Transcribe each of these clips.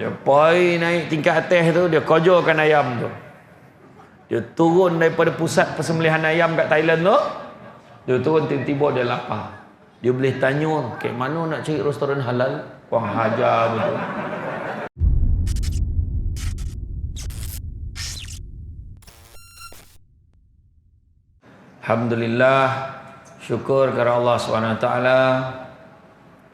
Dia poi naik tingkat atas tu, dia kojokan ayam tu. Dia turun daripada pusat persembelihan ayam kat Thailand tu. Dia turun tiba-tiba dia lapar. Dia boleh tanya, "Kat mana nak cari restoran halal?" Kurang hajar betul. Alhamdulillah, syukur kepada Allah SWT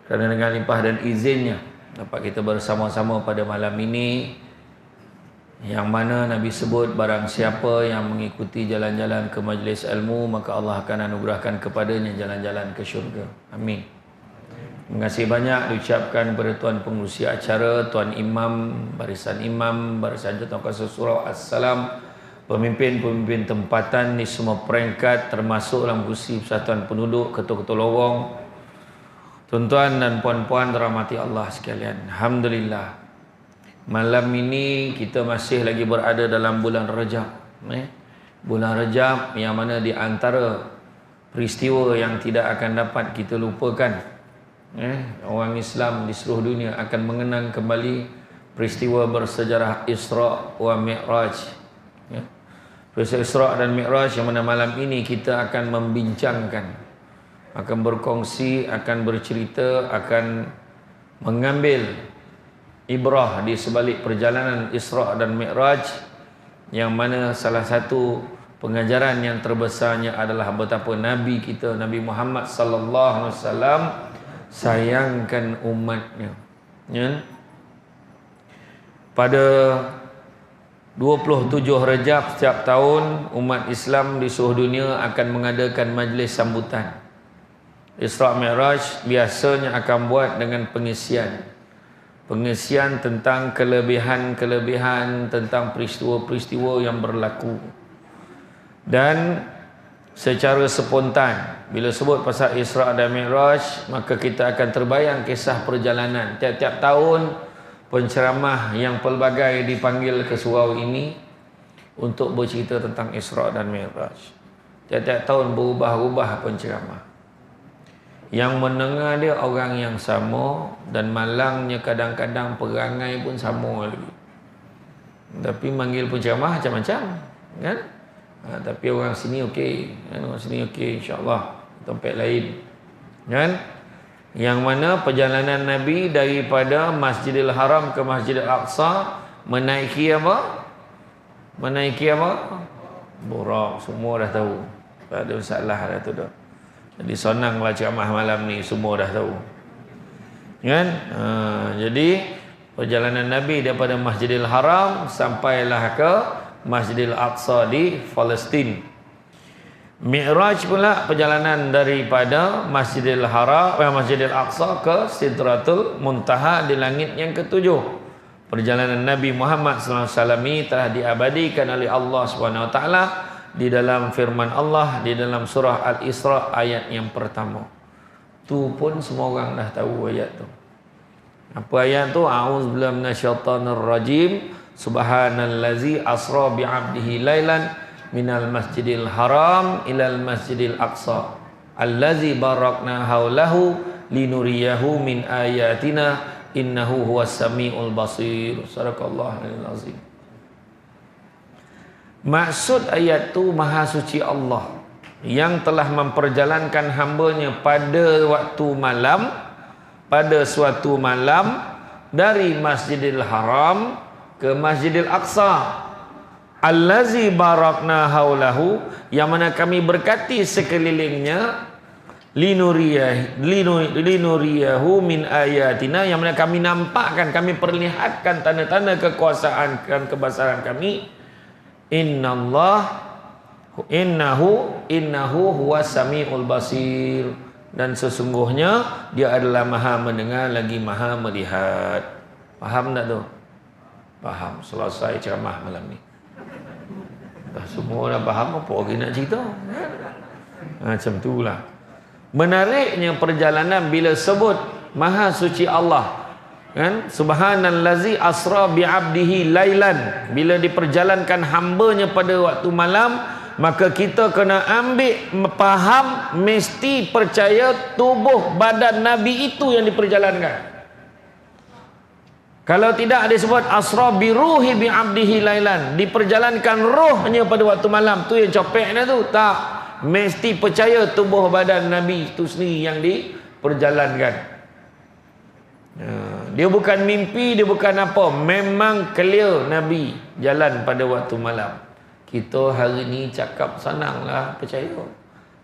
kerana dengan limpah dan izinnya dapat kita bersama-sama pada malam ini, yang mana Nabi sebut barang siapa yang mengikuti jalan-jalan ke majlis ilmu, maka Allah akan anugerahkan kepadanya jalan-jalan ke syurga. Amin. Terima kasih banyak diucapkan kepada Tuan Pengerusi acara, Tuan Imam, barisan Tuan Kasar Surau Assalam, pemimpin-pemimpin tempatan di semua peringkat termasuk dalam kursi Persatuan Penduduk, ketua-ketua lorong, tuan-tuan dan puan-puan dirahmati Allah sekalian. Alhamdulillah, malam ini kita masih lagi berada dalam bulan Rajab. Bulan Rajab yang mana di antara peristiwa yang tidak akan dapat kita lupakan, orang Islam di seluruh dunia akan mengenang kembali peristiwa bersejarah Isra' wa Mi'raj. Peristiwa Isra' dan Mi'raj yang mana malam ini kita akan membincangkan, akan berkongsi, akan bercerita, akan mengambil ibrah di sebalik perjalanan Isra' dan Mi'raj, yang mana salah satu pengajaran yang terbesarnya adalah betapa Nabi kita, Nabi Muhammad sallallahu alaihi wasallam sayangkan umatnya. Pada 27 Rajab setiap tahun umat Islam di seluruh dunia akan mengadakan majlis sambutan. Isra' Mi'raj biasanya akan buat dengan pengisian tentang kelebihan-kelebihan, tentang peristiwa-peristiwa yang berlaku. Dan secara spontan, bila sebut pasal Isra' dan Mi'raj, maka kita akan terbayang kisah perjalanan. Tiap-tiap tahun penceramah yang pelbagai dipanggil ke surau ini untuk bercerita tentang Isra' dan Mi'raj. Tiap-tiap tahun berubah-ubah penceramah. Yang mendengar dia orang yang sama, dan malangnya kadang-kadang perangai pun sama lagi. Tapi manggil penceramah macam-macam, kan? Tapi orang sini okey, orang sini okey, insya-Allah. Tempat lain, kan? Yang mana perjalanan Nabi daripada Masjidil Haram ke Masjidil Aqsa menaiki apa? Burak, semua dah tahu. Tak ada masalah dah tu dah. Jadi senanglah ceramah malam ni, semua dah tahu, kan? Jadi perjalanan Nabi daripada Masjidil Haram sampailah ke Masjidil Aqsa di Palestin. Mi'raj pula perjalanan daripada Masjidil Haram, Masjidil Aqsa ke Sidratul Muntaha di langit yang ketujuh. Perjalanan Nabi Muhammad SAW ini telah diabadikan oleh Allah SWT di dalam firman Allah di dalam surah Al-Isra ayat yang pertama. Tu pun semua orang dah tahu ayat tu. Apa ayat tu? A'udzubillahi minasyaitonir rajim. Subhanallazi asra bi'abdihi lailan minal masjidil haram ilal masjidil aqsa allazi barakna haulahu linuriyahu min ayatina innahu huwas samiul basir. Sadaqallahul azim. Maksud ayat tu, Maha Suci Allah yang telah memperjalankan hambanya pada waktu malam, pada suatu malam, dari Masjidil Haram ke Masjidil Aqsa. Allazi barakna haulahu, yang mana kami berkati sekelilingnya, linuriyahu min ayatina, yang mana kami nampakkan, kami perlihatkan tanda-tanda kekuasaan dan kebesaran kami. Innahu huwas samiul basir, dan sesungguhnya dia adalah maha mendengar lagi maha melihat. Faham tak tu? Faham. Selesai ceramah malam ni. Dah semua dah faham, apa lagi nak cerita? Macam itulah. Menariknya perjalanan bila sebut Maha Suci Allah, kan? Subhanallazi asra bi'abdihi lailan, bila diperjalankan hambanya pada waktu malam, maka kita kena ambil faham, mesti percaya tubuh badan Nabi itu yang diperjalankan. Kalau tidak dia sebut asra bi ruhi bi abdihi lailan, diperjalankan rohnya pada waktu malam. Tu yang copeknya tu. Tak, mesti percaya tubuh badan Nabi tu sendiri yang diperjalankan. Dia bukan mimpi, dia bukan apa, memang clear Nabi jalan pada waktu malam. Kita hari ni cakap senanglah percaya,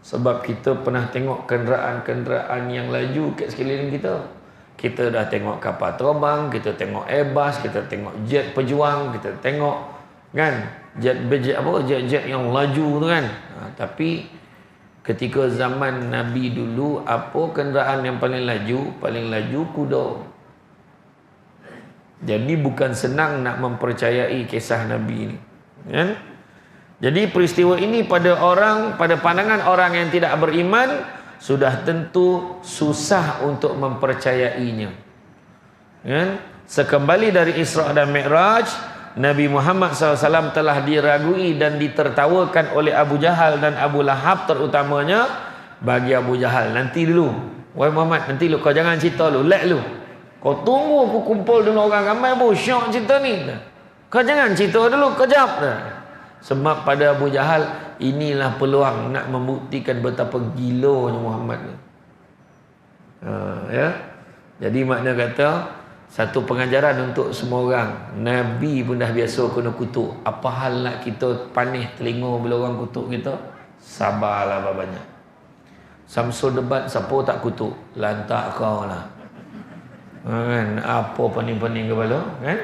sebab kita pernah tengok kenderaan-kenderaan yang laju kat sekeliling kita. Kita dah tengok kapal terbang, kita tengok Airbus, kita tengok jet pejuang, kita tengok kan jet yang laju tu kan. Tapi ketika zaman Nabi dulu, apa kenderaan yang paling laju? Paling laju kuda. Jadi bukan senang nak mempercayai kisah Nabi ni, kan? Jadi peristiwa ini pada pandangan orang yang tidak beriman sudah tentu susah untuk mempercayainya, kan? Sekembali dari Isra dan Mi'raj, Nabi Muhammad SAW telah diragui dan ditertawakan oleh Abu Jahal dan Abu Lahab terutamanya. Bagi Abu Jahal, nanti dulu, wahai Muhammad, nanti lu, kau jangan cerita lu, let lu, kau tunggu aku kumpul dulu orang ramai, bu, syok cerita ni, kau jangan cerita dulu, kejap dah. Sebab pada Abu Jahal, inilah peluang nak membuktikan betapa gilanya Muhammad ni. Ya. Jadi makna kata, satu pengajaran untuk semua orang. Nabi pun dah biasa kena kutuk. Apa hal nak kita panih telinga bila orang kutuk kita? Sabarlah banyak. Samsul debat, siapa tak kutuk? Lantak kau lah. Kan? Apa pening-pening kepala? Kan?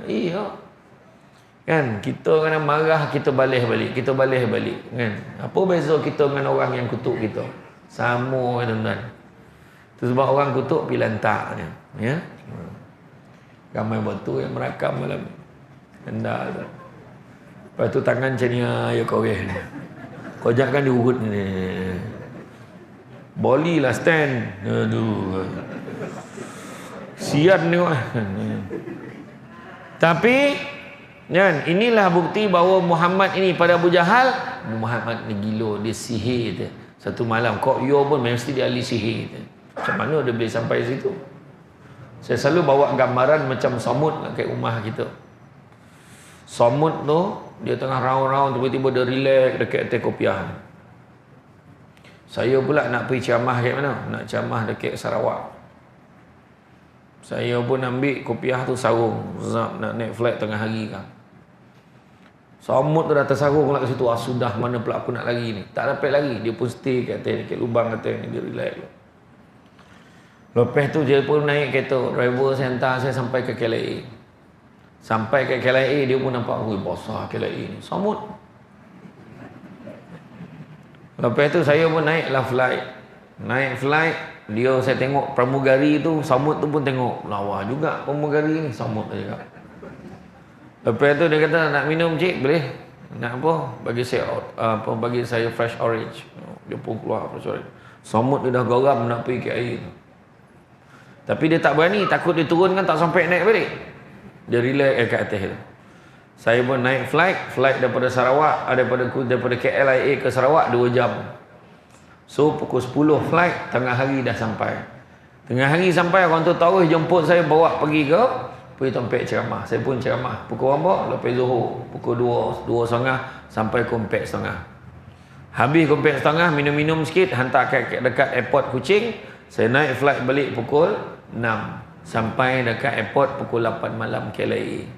Iya. Kan, kita kena marah, kita balas balik, kan. Apa beza kita dengan orang yang kutuk kita? Sama, tuan-tuan. Itu sebab orang kutuk pergi lantaknya, ya. Ramai betul yang merakam malam hendak tu. Lepas tu tangan macam ni, ya koreh ni, kau jangan diurut ni, boli lah stand, aduh, sian ni. Tapi kan, inilah bukti bahawa Muhammad ini pada Abu Jahal, Muhammad ni gila, dia sihir dia. Satu malam kok yo pun mesti dia ahli sihir dia. Macam mana dia boleh sampai situ? Saya selalu bawa gambaran macam Samud kat rumah kita. Samud tu dia tengah round-round, tiba-tiba dia relax dekat atas kopiah. Saya pula nak pergi ceramah kat mana? Nak ceramah dekat Sarawak. Saya pun ambil kopiah tu sarung, zap, nak naik flight tengah hari kan. Samud tu dah tersarung lah kat situ. Sudah mana pula aku nak lari ni? Tak dapat lari. Dia pun stay kat atas, kat lubang atas ni, dia relax. Lepas tu dia pun naik kereta. Driver saya hantar saya sampai ke KLIA. Sampai ke KLIA, dia pun nampak, oi, besar KLIA ni. Samud. Lepas tu saya pun naiklah flight. Naik flight, dia saya tengok pramugari tu, Samud tu pun tengok. Lawa juga pramugari ni, Samud dia cakap. Lepas tu dia kata, nak minum cik boleh? Nak apa? Bagi saya fresh orange. Dia pun keluar fresh orange. Samud dia dah garam nak pergi ke air. Tapi dia tak berani, takut dia turun kan tak sampai naik balik. Dia relax kat atas tu. Saya pun naik flight daripada Sarawak, daripada KLIA ke Sarawak 2 jam. So pukul 10 flight, tengah hari dah sampai. Tengah hari sampai, orang tu tahu jemput saya bawa pergi tempat ceramah. Saya pun ceramah pukul berapa? Lepas Zuhur pukul 2.30 sampai ke 4.30. Habis ke 4.30, minum-minum sikit, hantar dekat airport Kuching. Saya naik flight balik pukul 6 sampai dekat airport pukul 8 malam KLIA.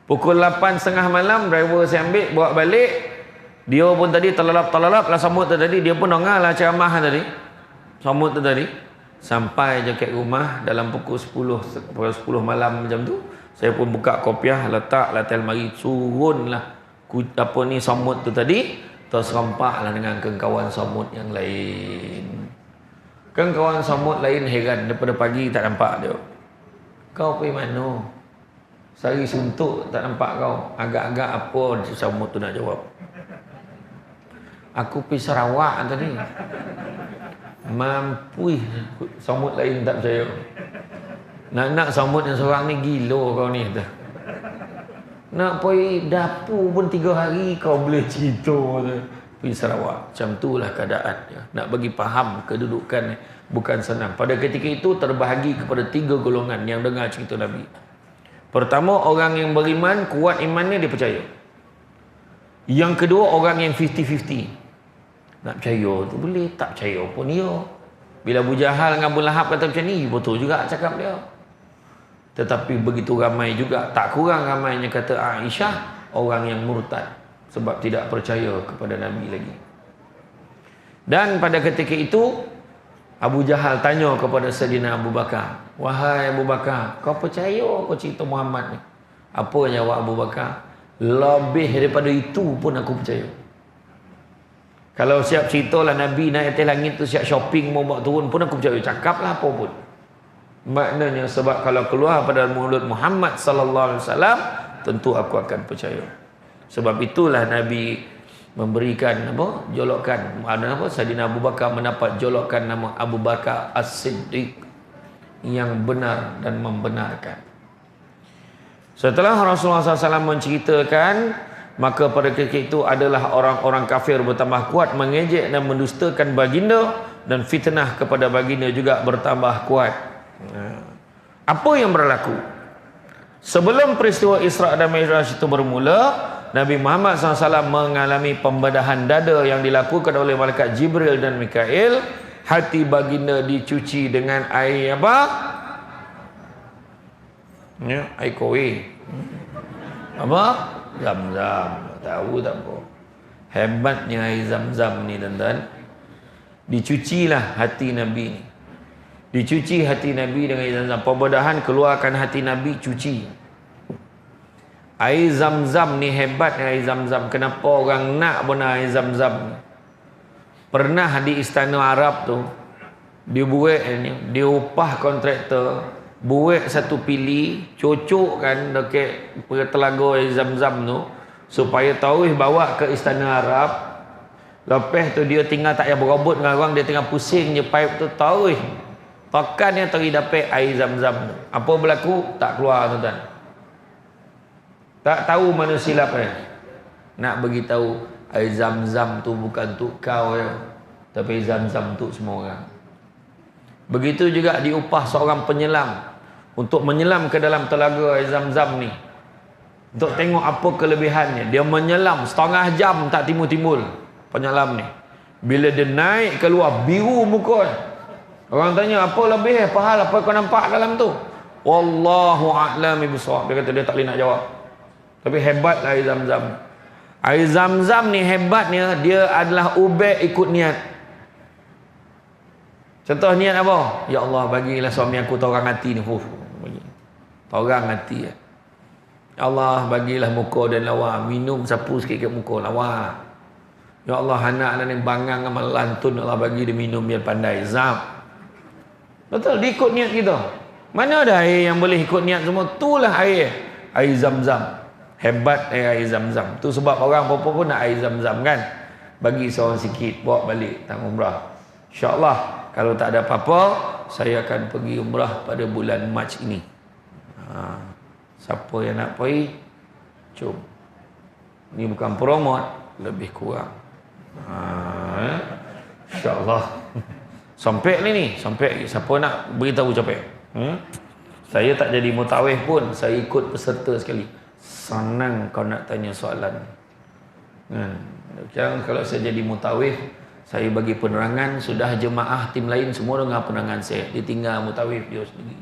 Pukul 8.30 malam driver saya ambil bawa balik. Dia pun tadi terlalap lah Samud tu tadi, dia pun dengar lah ceramah tadi. Samud tu tadi sampai je kat rumah dalam pukul 10 malam macam tu. Saya pun buka kopiah, letak atas almari, turunlah Samud tu tadi, terserempaklah dengan kawan Samud yang lain. Kawan Samud lain heran, daripada pagi tak nampak dia. Kau pergi mana? Sari suntuk tak nampak kau. Agak-agak apa Samud tu nak jawab? Aku pergi Sarawak tadi. Mampu Samud lain tak percaya. Nak Samud yang seorang ni gila kau ni kata. Nak pergi dapur pun 3 hari kau boleh cerita tu. pergi Sarawak. Macam itulah keadaan dia. Nak bagi faham kedudukan bukan senang. Pada ketika itu terbahagi kepada 3 golongan yang dengar cerita Nabi. Pertama, orang yang beriman, kuat imannya, dia percaya. Yang kedua, orang yang 50-50. Nak percaya tu boleh, tak percaya pun dia. Bila Abu Jahal dengan Abu Lahab kata macam ni, betul juga cakap dia. Tetapi begitu ramai juga, tak kurang ramainya kata Aisyah, orang yang murtad sebab tidak percaya kepada Nabi lagi. Dan pada ketika itu Abu Jahal tanya kepada Sayyidina Abu Bakar, wahai Abu Bakar, kau percaya kau cerita Muhammad ni? Apa jawab Abu Bakar? Lebih daripada itu pun aku percaya. Kalau siap ceritalah Nabi naik atas langit tu siap shopping mau bawa turun pun aku percaya. Cakaplah apa pun. Maknanya sebab kalau keluar pada mulut Muhammad sallallahu alaihi wasallam, tentu aku akan percaya. Sebab itulah Nabi memberikan apa? Jolokan. Ada apa? Sayyidina Abu Bakar mendapat jolokan nama Abu Bakar As-Siddiq, yang benar dan membenarkan. Setelah Rasulullah SAW menceritakan, maka pada ketika itu adalah orang-orang kafir bertambah kuat mengejek dan mendustakan baginda, dan fitnah kepada baginda juga bertambah kuat. Apa yang berlaku? Sebelum peristiwa Isra dan Mi'raj itu bermula, Nabi Muhammad SAW mengalami pembedahan dada yang dilakukan oleh malaikat Jibril dan Mikail. Hati baginda dicuci dengan air apa? Ya, air kowe. Apa? Zam-zam. Tahu tak apa? Hebatnya air zam-zam ni, tuan-tuan. Dicucilah hati Nabi ni. Dicuci hati Nabi dengan air zam-zam. Pembedahan keluarkan hati Nabi, cuci. Air zam-zam ni hebat, air zam-zam. Kenapa orang nak benar air zam-zam ni? Pernah di istana Arab tu, dia buat ni, dia upah kontraktor buat satu pili, cocokkan dekat telaga air zam-zam tu supaya tauih bawa ke istana Arab. Lepas tu dia tinggal tak payah berobot dengan orang, dia tinggal pusing je pipe tu, tauih takkan yang teri dapat air zam-zam tu. Apa berlaku? Tak keluar, tuan-tuan. Tak tahu mana silap dia. Nak bagi tahu air zam-zam tu bukan untuk kau ya, tapi air zam-zam untuk semua orang. Begitu juga diupah seorang penyelam untuk menyelam ke dalam telaga air zam-zam ni, untuk tengok apa kelebihannya. Dia menyelam setengah jam tak timbul-timbul penyelam ni. Bila dia naik keluar, biru muka. Orang tanya, apa lebih pahal, apa kau nampak dalam tu? Wallahu a'lam bishawab. Dia kata dia tak boleh nak jawab. Tapi hebatlah air zam-zam. Air zam-zam ni hebatnya, dia adalah ubat ikut niat. Contoh niat apa? Ya Allah, bagilah suami aku torang hati ni. Torang hati ya. Ya Allah, bagilah muka dan lawa. Minum sapu sikit ke muka, lawa. Ya Allah, anak ni bangang amal lantun. Allah bagi dia minum biar pandai. Zam. Betul, dia ikut niat kita. Mana ada air yang boleh ikut niat semua? Itulah air. Air zam-zam. Hebat air zam-zam. Tu sebab orang apa-apa pun nak air zam-zam kan. Bagi seorang sikit, bawa balik tang umrah. InsyaAllah kalau tak ada apa-apa, saya akan pergi umrah pada bulan Mac ini. Siapa yang nak pergi, jom. Ini bukan promote, lebih kurang. InsyaAllah. Sampai ni, sampai siapa nak beritahu capek. Saya tak jadi mutawih pun, saya ikut peserta sekali. Senang kau nak tanya soalan. Kalau saya jadi mutawif, saya bagi penerangan, sudah jemaah tim lain semua dengar penerangan saya. Dia tinggal mutawif dia sendiri.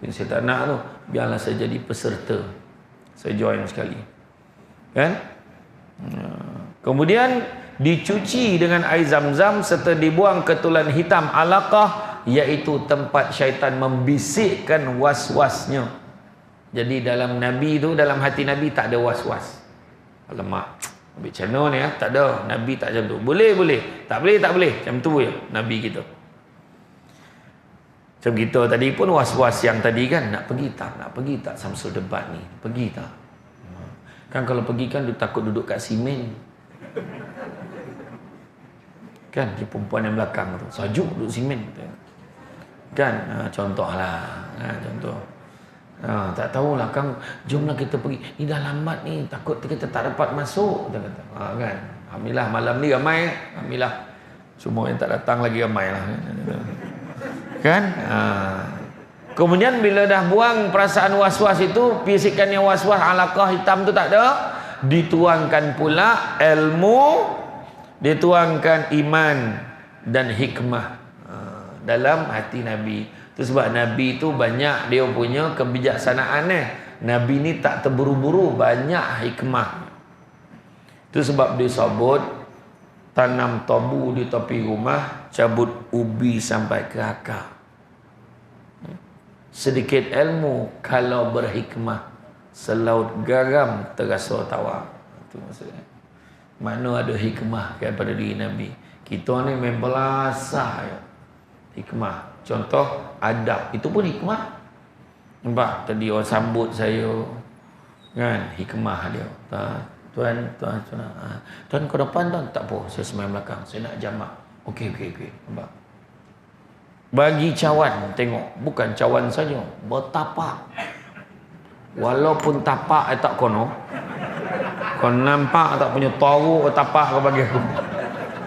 Yang saya tak nak tu, biarlah saya jadi peserta. Saya join sekali. Kan? Kemudian dicuci dengan air zam-zam serta dibuang ke tulan hitam alaqah, iaitu tempat syaitan membisikkan was-wasnya. Jadi dalam Nabi tu, dalam hati Nabi tak ada was-was. Alamak, ambil channel ni ya, tak ada. Nabi tak macam tu. Boleh, boleh. Tak boleh, tak boleh. Macam tu je Nabi kita. Macam kita tadi pun was-was yang tadi kan, nak pergi tak? Nak pergi tak Samsul debat ni? Pergi tak? Kan kalau pergi kan dia takut duduk kat simen. Kan, dia perempuan yang belakang tu. Sajuk duduk simen. Kan, contohlah. Contoh. Tak tahulah Kang, jomlah kita pergi. Ni dah lambat ni, takut kita tak dapat masuk, dia kata. Kan. Alhamdulillah malam ni ramai. Alhamdulillah. Semua yang tak datang lagi ramai lah. Kan? Kemudian bila dah buang perasaan was-was itu, bisikan yang was-was, alaqah hitam tu tak ada, dituangkan pula ilmu, dituangkan iman dan hikmah dalam hati Nabi. Itu sebab Nabi tu banyak dia punya kebijaksanaan. Nabi ni tak terburu-buru, banyak hikmah. Itu sebab dia sebut tanam tabu di tepi rumah, cabut ubi sampai ke akar. Sedikit ilmu kalau berhikmah, selaut garam terasa tawar. Itu maksudnya. Mana ada hikmah daripada diri Nabi. Kita ni main belasah ya. Hikmah. Contoh adab, itu pun hikmah. Nampak tadi orang sambut saya kan, hikmah dia. Tuan ke depan tuan, tak apa, saya semai belakang, saya nak jamak. Okey. Nampak. Bagi cawan, tengok, bukan cawan saja, bertapak. Walaupun tapak tak kono, kau nampak tak punya taruh tapak kau bagi aku.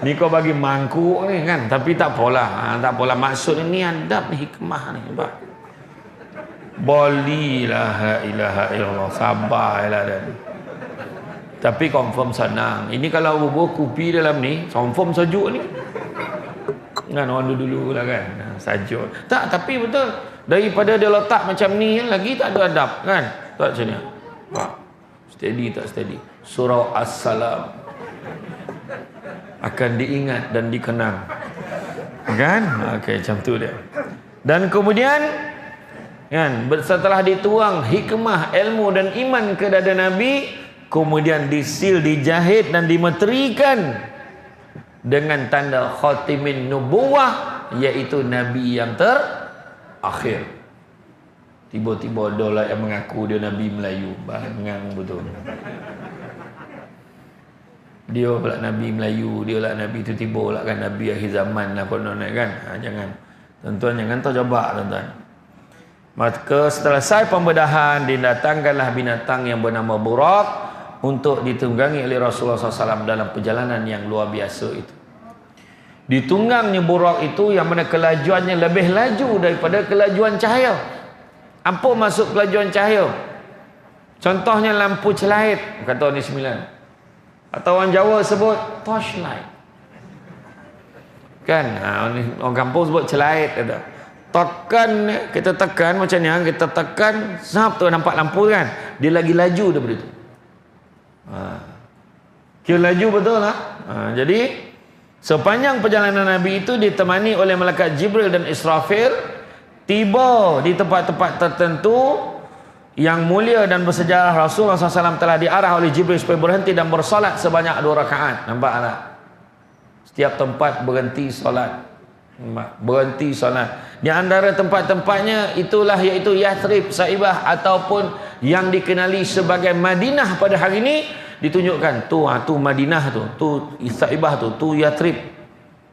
Ni kau bagi mangkuk ni kan, tapi tak apalah. Tak apalah, maksud ni adab ni, hikmah ni, nampak. Bolilah ilaha illallah, sabarlah dan. Tapi confirm senang. Ini kalau bubur kopi dalam ni, confirm sejuk ni. Kan orang dulu lah kan, sajuk. Tak, tapi betul. Daripada dia letak macam ni lagi tak ada adab kan. Tak macam ni. Pak. Steady tak steady. Surah As-Salam akan diingat dan dikenang. Kan? Okey, macam tu dia. Dan kemudian kan, setelah dituang hikmah, ilmu dan iman ke dada Nabi, kemudian disil, dijahit dan dimeterikan dengan tanda khatimin nubuwah, iaitu Nabi yang terakhir. Tiba-tiba ada lah yang mengaku dia Nabi Melayu. Bangang betul. Dia pula Nabi Melayu, dia lah Nabi tu tiba lah kan, Nabi akhir zaman lah konon kan. Jangan. Tuan-tuan jangan terjebak tuan-tuan. Maka selesai pembedahan, didatangkanlah binatang yang bernama Burak untuk ditunggangi oleh Rasulullah SAW dalam perjalanan yang luar biasa itu. Ditunggangnya Burak itu yang mana kelajuannya lebih laju daripada kelajuan cahaya. Apa maksud kelajuan cahaya? Contohnya lampu celait, kata orang sembilan. Atau orang Jawa sebut torchlight. Kan? Orang kampung sebut celait. Tekan, kita tekan macam ni, kita tekan, sahab tu nampak lampu kan? Dia lagi laju daripada itu. Kira laju betul lah. Jadi sepanjang perjalanan Nabi itu ditemani oleh malaikat Jibril dan Israfil, tiba di tempat-tempat tertentu yang mulia dan bersejarah. Rasulullah SAW telah diarah oleh Jibril supaya berhenti dan bersolat sebanyak 2 rakaat. Nampak tak? Setiap tempat berhenti solat. Berhenti solat. Di antara tempat-tempatnya itulah iaitu Yathrib, Saibah ataupun yang dikenali sebagai Madinah pada hari ini, ditunjukkan tu Madinah tu Saibah tu Yathrib.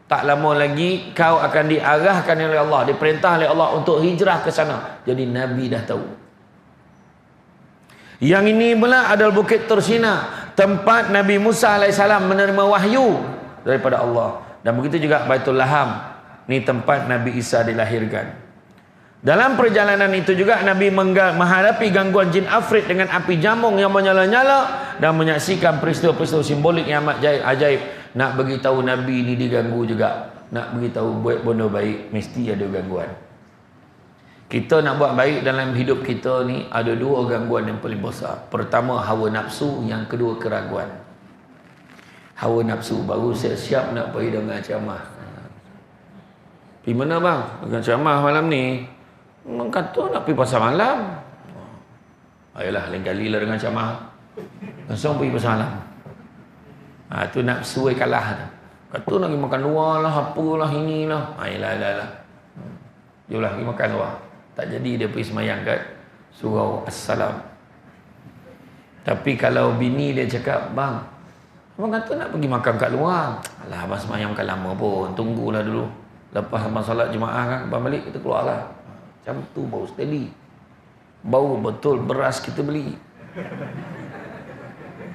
Tak lama lagi kau akan diarahkan oleh Allah, diperintah oleh Allah untuk hijrah ke sana. Jadi Nabi dah tahu. Yang ini pula adalah Bukit Tursina, tempat Nabi Musa AS menerima wahyu daripada Allah. Dan begitu juga Baitul Laham, ni tempat Nabi Isa dilahirkan. Dalam perjalanan itu juga Nabi menghadapi gangguan jin afrit dengan api jamung yang menyala-nyala dan menyaksikan peristiwa-peristiwa simbolik yang amat ajaib. Nak beritahu Nabi ni diganggu juga. Nak beritahu buat benda baik mesti ada gangguan. Kita nak buat baik dalam hidup kita ni ada 2 gangguan yang paling besar. Pertama hawa nafsu, yang kedua keraguan. Hawa nafsu, baru saya siap nak pergi dengan ceramah. Pergi mana bang? Dengan ceramah malam ni. Memang kata nak pergi pasar malam. Ayolah, lain kali lah dengan ceramah. Langsung pergi pasar malam. Tu nafsu kalah tu. Kata nak pergi makan luar lah, apalah inilah. Ayolah. Jomlah pergi makan luar. Tak jadi dia pergi semayang kat surau As-Salam. Tapi kalau bini dia cakap, bang, abang kata nak pergi makan kat luar. Alah, abang semayang makan lama pun. Tunggulah dulu. Lepas abang solat Jumaat kan, abang balik kita keluarlah. Macam tu bau steady. Bau betul beras kita beli.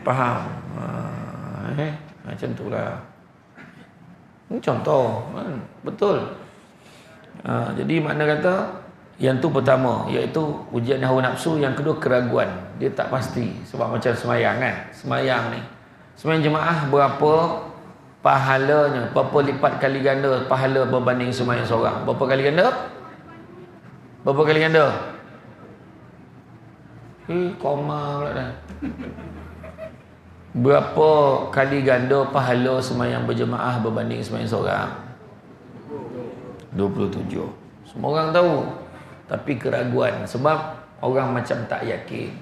Faham? Macam itulah. Ini contoh kan? Betul. Jadi makna kata yang tu pertama, iaitu ujian hawa nafsu. Yang kedua keraguan, dia tak pasti. Sebab macam semayang kan, semayang ni, semayang jemaah berapa pahalanya, berapa lipat kali ganda pahala berbanding semayang seorang? Berapa kali ganda? Berapa kali ganda? Koma pula dah. Berapa kali ganda pahala semayang berjemaah berbanding semayang seorang? 27. Semua orang tahu. Tapi keraguan, sebab orang macam tak yakin.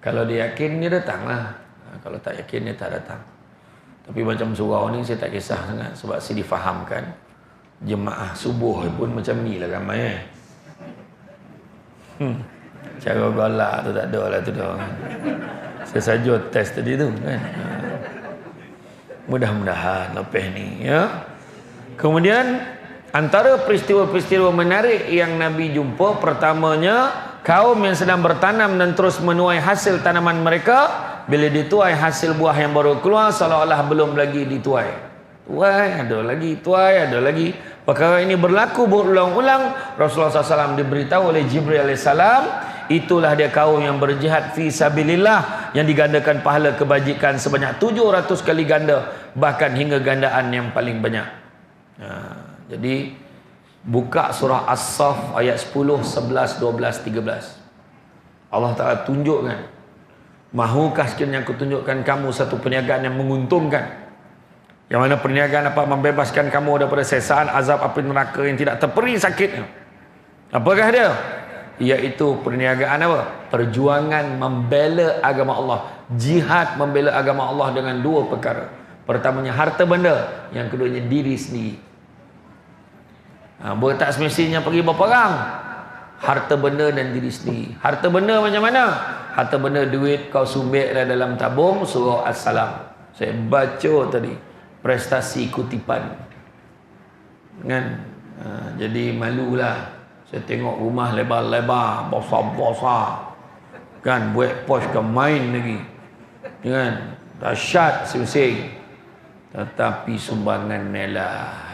Kalau dia yakin, dia datanglah. Kalau tak yakin, dia tak datang. Tapi macam surau ni saya tak kisah sangat, sebab saya difahamkan jemaah subuh pun macam ni lah ramai Cara galak tu tak ada lah tu dah. Saya saja test tadi tu kan. Mudah-mudahan lepas ni ya. Kemudian antara peristiwa-peristiwa menarik yang Nabi jumpa, pertamanya kaum yang sedang bertanam dan terus menuai hasil tanaman mereka, bila dituai hasil buah yang baru keluar seolah-olah belum lagi dituai. Tuai, ada lagi, tuai, ada lagi. Perkara ini berlaku berulang-ulang. Rasulullah SAW diberitahu oleh Jibril AS, itulah dia kaum yang berjihad fi sabilillah, yang digandakan pahala kebajikan sebanyak 700 kali ganda, bahkan hingga gandaan yang paling banyak. Jadi buka surah As-Saff ayat 10, 11, 12, 13. Allah Ta'ala tunjukkan, mahukah sekiranya aku tunjukkan kamu satu perniagaan yang menguntungkan, yang mana perniagaan dapat membebaskan kamu daripada sesaan azab api neraka yang tidak terperi sakitnya. Apakah dia? Iaitu perniagaan apa? Perjuangan membela agama Allah. Jihad membela agama Allah dengan dua perkara. Pertamanya harta benda, yang keduanya diri sendiri. Boleh tak semestinya pergi berperang? Harta benda dan diri sendiri. Harta benda macam mana? Harta benda duit kau sumbeklah dalam tabung, surah As-Salam. Saya baca tadi. Prestasi kutipan. Kan? Jadi malulah. Saya tengok rumah lebar-lebar, besar-besar. Kan? Buat pos ke main lagi. Kan? Dahsyat sing-sing. Tetapi sumbangan nelai.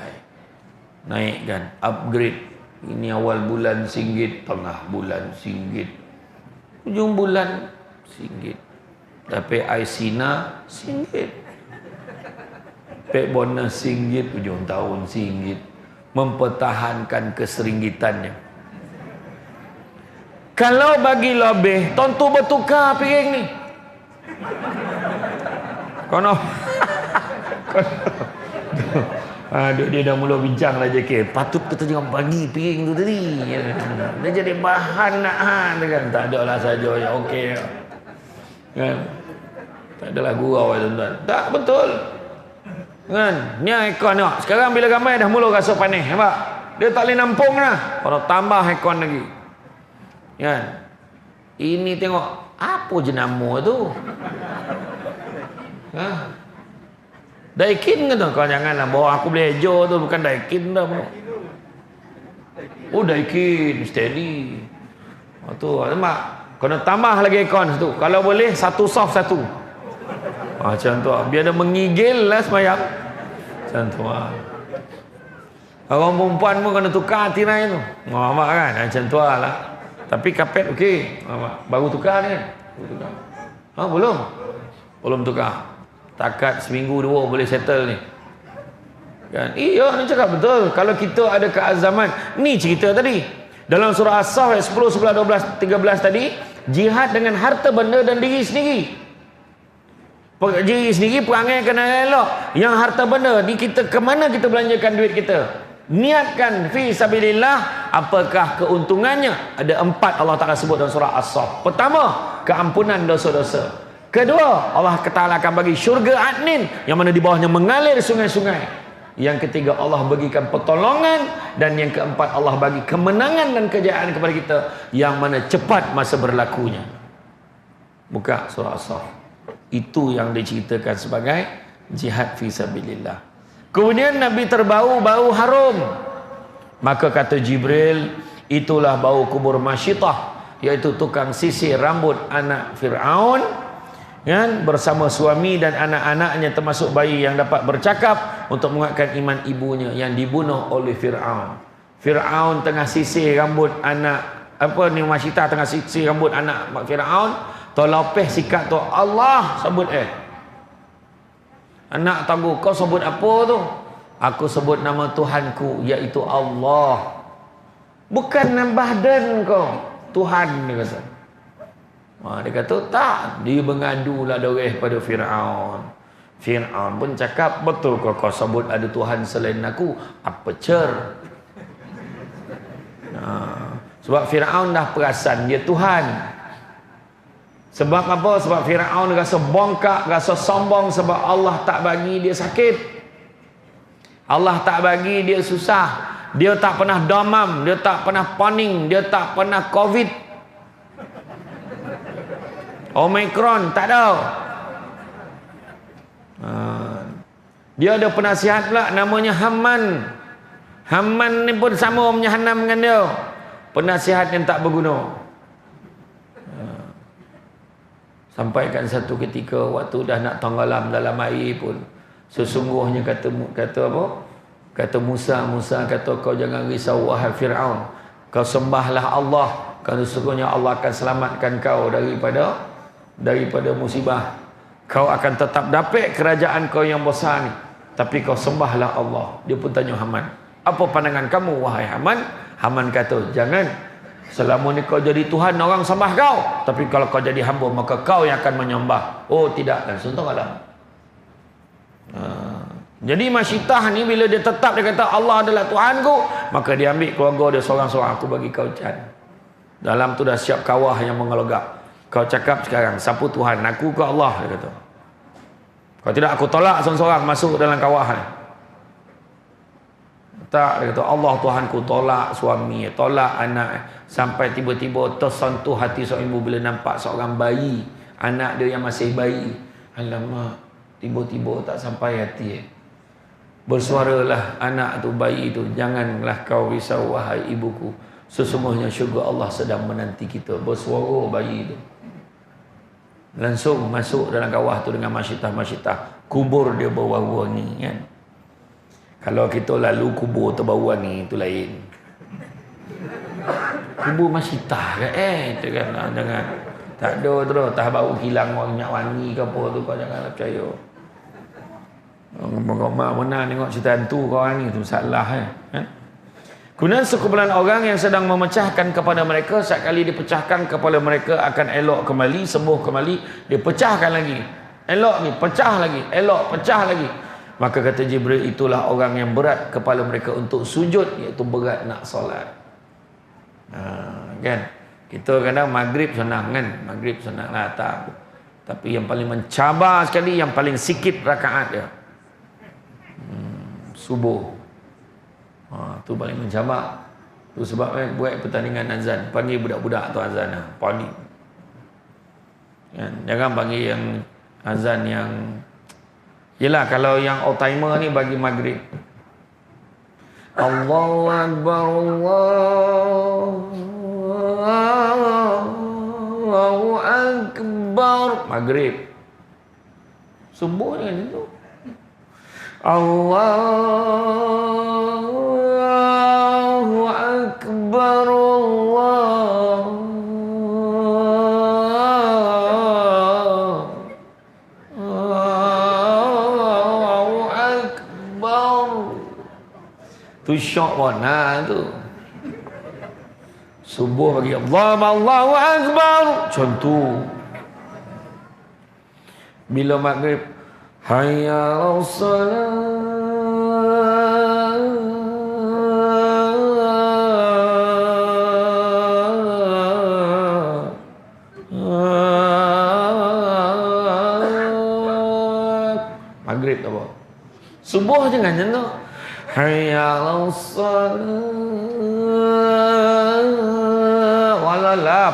Naikkan, upgrade. Ini awal bulan RM1, tengah bulan RM1, ujung bulan RM1. Tapi Aisina RM1. Pek bonus RM1, ujung tahun RM1. Mempertahankan keseringgitannya. Kalau bagi lebih, tentu bertukar piring ni. Kono. Dia dah mula bincang lah JK. Patut kita jangan bagi piring tu tadi. Dia jadi bahan nak kan. Tak ada lah saja ya okey. Kan? Tak adalah gurau tuan-tuan. Tak betul. Kan? Ni aircon tengok. Sekarang bila ramai dah mula rasa panas, nampak? Dia tak boleh nampung dah. Kalau tambah aircon lagi. Kan? Ini tengok apa jenama tu? Ha? Daikin ke tu? Kau janganlah bawa aku beli hijau tu, bukan Daikin dah. Oh Daikin, steady. Oh tu, nampak? Kena tambah lagi aircon satu. Kalau boleh satu soft satu. Macam tu, biar dia mengigil lah semayang. Macam tu lah. Orang perempuan pun kena tukar tirai tu. Nampak kan? Macam tu lah. Tapi kapet okey. Baru tukar ni kan? Belum? Belum tukar. Takat seminggu dua boleh settle ni. Kan? Iya, ni cakap betul. Kalau kita ada keazaman. Ni cerita tadi. Dalam surah As-Saff ayat 10, 11, 12, 13 tadi. Jihad dengan harta benda dan diri sendiri. Diri sendiri perangai kena elok. Yang harta benda ni kita ke mana kita belanjakan duit kita? Niatkan fi sabilillah. Apakah keuntungannya? Ada 4 Allah Ta'ala sebut dalam surah As-Saff. Pertama, keampunan dosa-dosa. Kedua, Allah Ta'ala akan bagi syurga adnin, yang mana di bawahnya mengalir sungai-sungai. Yang ketiga, Allah bagikan pertolongan. Dan yang keempat, Allah bagi kemenangan dan kejayaan kepada kita, yang mana cepat masa berlakunya. Buka surah As-Saff. Itu yang diceritakan sebagai jihad fi sabilillah. Kemudian Nabi terbau bau harum. Maka kata Jibril, itulah bau kubur Masyitah, iaitu tukang sisir rambut anak Fir'aun, kan, bersama suami dan anak-anaknya termasuk bayi yang dapat bercakap untuk menguatkan iman ibunya yang dibunuh oleh Fir'aun. Fir'aun tengah sisir rambut anak, apa ni, Masyitah tengah sisir rambut anak Fir'aun, tolopeh sikat tu Allah sebut anak tahu kau sebut apa tu? Aku sebut nama Tuhanku iaitu Allah. Bukan nambah dan kau Tuhan, dia kata. Dia kata tak, dia mengadulah doreh pada Fir'aun. Fir'aun pun cakap, betul kau sebut ada Tuhan selain aku? Apa cer? Sebab Fir'aun dah perasan dia Tuhan. Sebab apa? Sebab Fir'aun rasa bongkak, rasa sombong sebab Allah tak bagi dia sakit. Allah tak bagi dia susah. Dia tak pernah domam, dia tak pernah poning, dia tak pernah COVID. Omicron tak ada. Dia ada penasihat pula namanya Haman. Haman ni pun sama menyahanam dengan dia. Penasihat yang tak berguna. Sampaikan satu ketika waktu dah nak tenggelam dalam air pun, sesungguhnya kata apa? Kata Musa kata, kau jangan risau wahai Fir'aun. Kau sembahlah Allah, kerana sesungguhnya Allah akan selamatkan kau daripada musibah. Kau akan tetap dapat kerajaan kau yang besar ni, tapi kau sembahlah Allah. Dia pun tanya Haman, apa pandangan kamu wahai Haman? Haman kata, jangan. Selama ni kau jadi Tuhan, orang sembah kau, tapi kalau kau jadi hamba, maka kau yang akan menyembah. Oh tidak, langsung tenggelam. Jadi Masyitah ni bila dia tetap, dia kata Allah adalah Tuhanku, maka dia ambil keluarga dia seorang-seorang. Aku bagi kau can. Dalam tu dah siap kawah yang mengelegak. Kau cakap sekarang, siapa Tuhan? Aku ke Allah? Dia kata. Kalau tidak, aku tolak seorang-seorang masuk dalam kawah ni. Tak, dia kata Allah Tuhanku. Tolak suami, tolak anak. Sampai tiba-tiba tersentuh hati seorang ibu bila nampak seorang bayi, anak dia yang masih bayi. Alamak, tiba-tiba tak sampai hati. Bersuaralah anak tu, bayi tu, janganlah kau risau wahai ibuku, sesungguhnya syurga Allah sedang menanti kita. Bersuara bayi tu. Langsung masuk dalam kawah tu dengan Masyitah. Kubur dia berwarna-warni kan. Kalau kita lalu kubur terbau-warni, itu lain. Kubur Masyitah kan, itu kan, jangan. Tak ada terus, tak bau hilang minyak wangi ke apa tu, kau janganlah percaya. Kau mana tengok cerita hantu kau ni, tu salah Kemudian sekumpulan orang yang sedang memecahkan kepada mereka, sekali dipecahkan kepala mereka akan elok kembali, sembuh kembali, dipecahkan lagi, elok ni, pecah lagi, elok, pecah lagi. Maka kata Jibril, itulah orang yang berat kepala mereka untuk sujud, iaitu berat nak solat. Kan? Kita kadang maghrib senang kan, maghrib senang lah tak. Tapi yang paling mencabar sekali, yang paling sikit rakaat dia, subuh. Tu paling mencabar. Tu sebab buat pertandingan azan, panggil budak-budak tu azan lah, panggil. Kan? Jangan panggil yang azan yang, yelah kalau yang old timer ni bagi maghrib. Allahu Akbar, Allahu Akbar, maghrib. Subuh ni kan itu. Allahu Akbar, Allahu Akbar. Tu syok warna tu. Subuh bagi Allahu Akbar, contoh. Bila maghrib, hayya 'alas salat, maghrib apa? Subuh jangan macam tu. Hayya 'alas salat, walalap.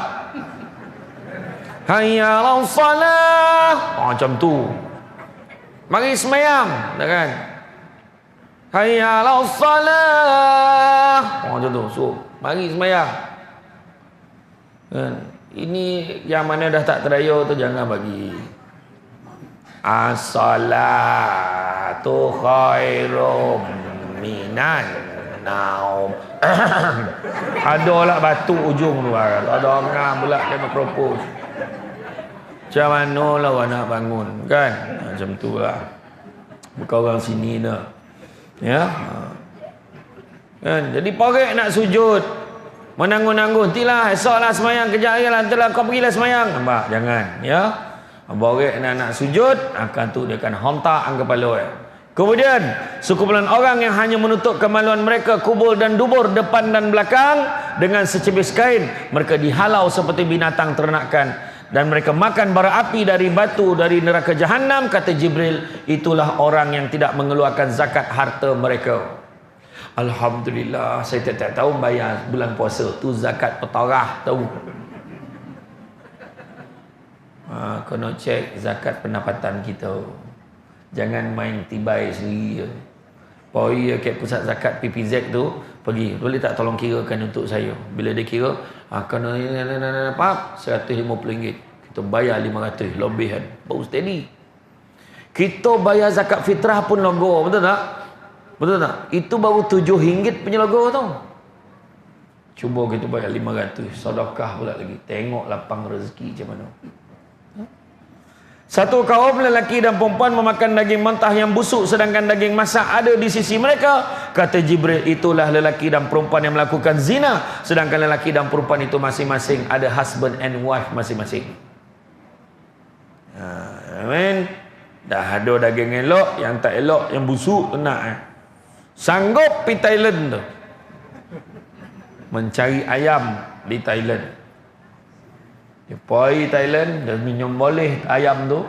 Hayya 'alas salat, macam tu. Mari semayang, tak kan? Hayya 'alas salah. Macam tu. So, mari semayang. Kan? Ini yang mana dah tak terdaya tu jangan bagi. As-salatu khairum minan naum. Adalah batu ujung tu. Ada orang pula ke mikrofon. Macam mana lah orang nak bangun kan? Macam tu lah. Bukan orang sini dah. Ya. Kan? Jadi porek nak sujud. Menanggung-nanggung. Nantilah esoklah semayang kejap lagi lah. Nantilah kau pergilah semayang. Nampak? Jangan. Ya. Porek nak sujud. Akan tu dia akan hontak ang kepala. Kemudian sekumpulan orang yang hanya menutup kemaluan mereka kubur dan dubur depan dan belakang dengan secebis kain, mereka dihalau seperti binatang ternakan dan mereka makan bara api dari batu dari neraka jahanam. Kata Jibril, itulah orang yang tidak mengeluarkan zakat harta mereka. Alhamdulillah, saya tiap-tiap tahun bayar bulan puasa tu zakat petarah tahu. Kena cek zakat pendapatan kita. Jangan main tibai sendiri. Pergi ke pusat zakat PPZ tu, pergi, boleh tak tolong kirakan untuk saya? Bila dia kira, kena apa? RM150. Kita bayar RM500 lebihan. Baru steady. Kita bayar zakat fitrah pun logo, betul tak? Betul tak? Itu baru RM7 punya logo tu. Cuba kita bayar RM500, sedekah pula lagi. Tengok lapang rezeki macam mana. Satu kaum lelaki dan perempuan memakan daging mentah yang busuk sedangkan daging masak ada di sisi mereka. Kata Jibril, itulah lelaki dan perempuan yang melakukan zina sedangkan lelaki dan perempuan itu masing-masing ada husband and wife masing-masing. Amin. Dah ada daging elok, yang tak elok, yang busuk kena. Sanggup pergi Thailand tu mencari ayam di Thailand. Dia pergi Thailand, dia minum boleh ayam tu,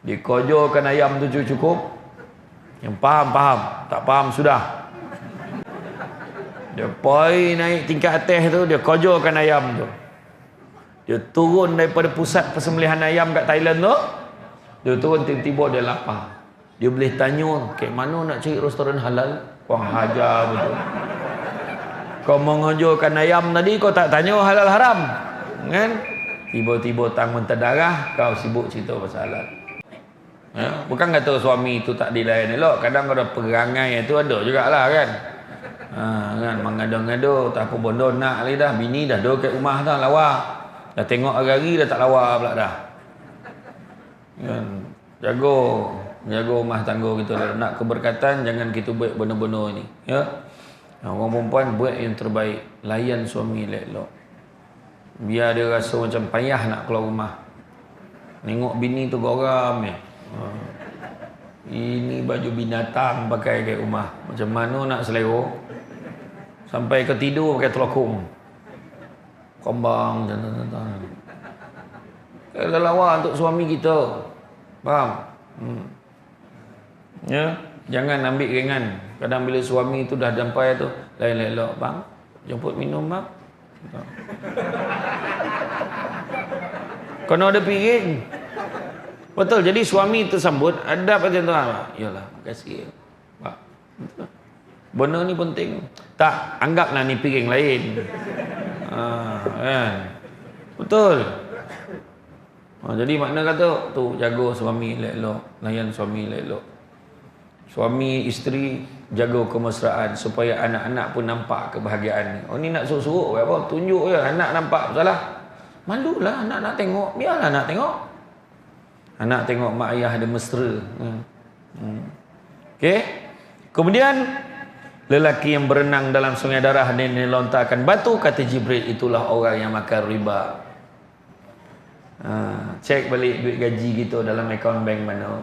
dia kojokan ayam tu cukup. Yang faham, tak faham sudah. Dia pergi naik tingkat atas tu, dia kojokan ayam tu. Dia turun daripada pusat persembelihan ayam kat Thailand tu, dia turun tiba-tiba dia lapar. Dia boleh tanya, ke mana nak cari restoran halal? Kau hajar betul. Kau mengojokan ayam tadi, kau tak tanya halal haram, kan? Tiba-tiba tangan terdarah, kau sibuk cerita pasal halal. Ya? Bukan kata suami itu tak dilayan elok. Kadang ada perangai itu ada jugalah kan. Kan mengada-ngada, tak apa bondo nak lagi dah. Bini dah duduk kat rumah dah lawa. Dah tengok hari-hari dah tak lawa pula dah. Kan? Jaga rumah tangga kita. Nak keberkatan, jangan kita buat benda-benda ni. Ya? Orang perempuan buat yang terbaik. Layan suami elok-elok. Biar dia rasa macam payah nak keluar rumah. Tengok bini tu geram ya. Ini baju binatang pakai kat rumah. Macam mana nak selera? Sampai ke tidur pakai telokong. Kombang jantan-jantan. Kalau lawa untuk suami kita. Faham? Ya, jangan ambil ringan. Kadang bila suami tu dah sampai tu, lain-lain elok, bang, jemput minum bang. Kena ada piring. Betul, jadi suami tersambut adab macam tu. Yalah, makasih. Pak. Benda ni penting. Tak, anggaplah ni piring lain. Kan? Betul. Jadi makna kata tu, jaga suami elok-elok, layan suami elok-elok. Suami isteri jaga kemesraan supaya anak-anak pun nampak kebahagiaan ni. Oh ni nak suruh-suruh apa? Tunjuk je anak nampak salah. Malulah anak nak tengok, biarlah anak tengok. Anak tengok mak ayah ada mesra. Okey. Kemudian lelaki yang berenang dalam sungai darah dan dilontarkan batu, kata Jibril, itulah orang yang makan riba. Cek balik duit gaji kita dalam akaun bank mana.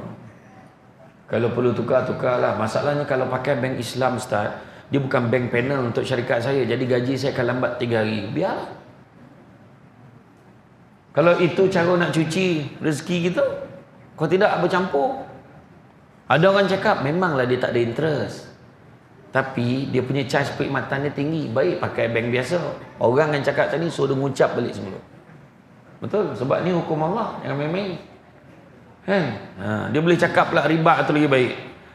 Kalau perlu tukarlah. Masalahnya kalau pakai bank Islam Ustaz, dia bukan bank panel untuk syarikat saya. Jadi gaji saya akan lambat 3 hari. Biarlah. Kalau itu cara nak cuci rezeki kita, kau tidak bercampur. Ada orang cakap memanglah dia tak ada interest, tapi dia punya charge perkhidmatan dia tinggi. Baik pakai bank biasa. Orang yang cakap tadi suruh dia ngucap balik sebelum. Betul, sebab ni hukum Allah. Jangan main-main. Dia boleh cakap pula riba tu lagi baik.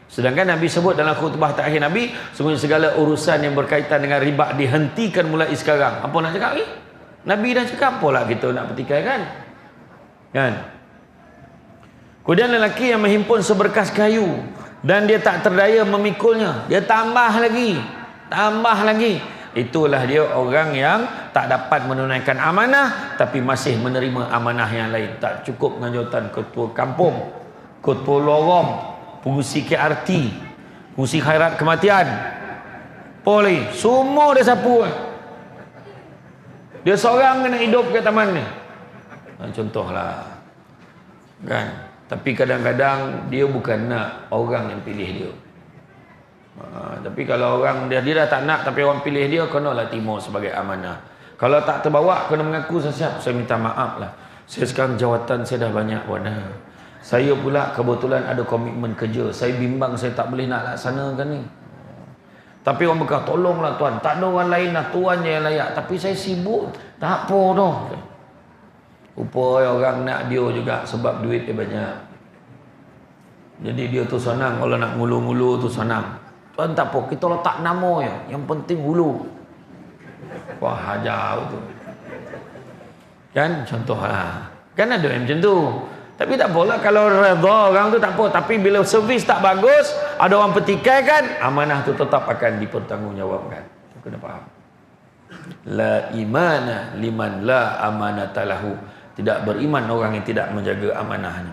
Sedangkan Nabi sebut dalam khutbah terakhir Nabi, semuanya segala urusan yang berkaitan dengan riba dihentikan mulai sekarang. Apa nak cakap ni? Nabi dah cakap, apalah kita nak petikai kan? Kemudian lelaki yang menghimpun seberkas kayu dan dia tak terdaya memikulnya, dia tambah lagi. Itulah dia orang yang tak dapat menunaikan amanah tapi masih menerima amanah yang lain. Tak cukup dengan jawatan ketua kampung, ketua lorong, pengurusi KRT, pengurusi khairat kematian, poli, semua dia sapu. Dia seorang kena hidup ke taman ni. Contohlah. Kan? Tapi kadang-kadang dia bukan nak orang yang pilih dia. Tapi kalau orang dia dah tak nak tapi orang pilih dia, kenalah timur sebagai amanah. Kalau tak terbawa, kena mengaku siap. Saya minta maaf lah. Saya sekarang jawatan saya dah banyak warna. Saya pula kebetulan ada komitmen kerja. Saya bimbang saya tak boleh nak laksanakan ni. Tapi orang berkata, tolonglah tuan, tak ada orang lain lah, tuan je yang layak. Tapi saya sibuk, tak apa dah. Rupanya orang nak dia juga sebab duit dia banyak. Jadi dia tu senang, kalau nak ngulu-ngulu tu senang. Tuan tak apa, kita letak nama je, yang penting hulu. Wah, hajar tu. Kan, contohlah. Kan ada yang macam tu. Tapi tak apalah, kalau redha orang tu tak apa. Tapi bila servis tak bagus, ada orang petikai kan, amanah tu tetap akan dipertanggungjawabkan. Kena faham. La imana liman la amanatalahu. Tidak beriman orang yang tidak menjaga amanahnya.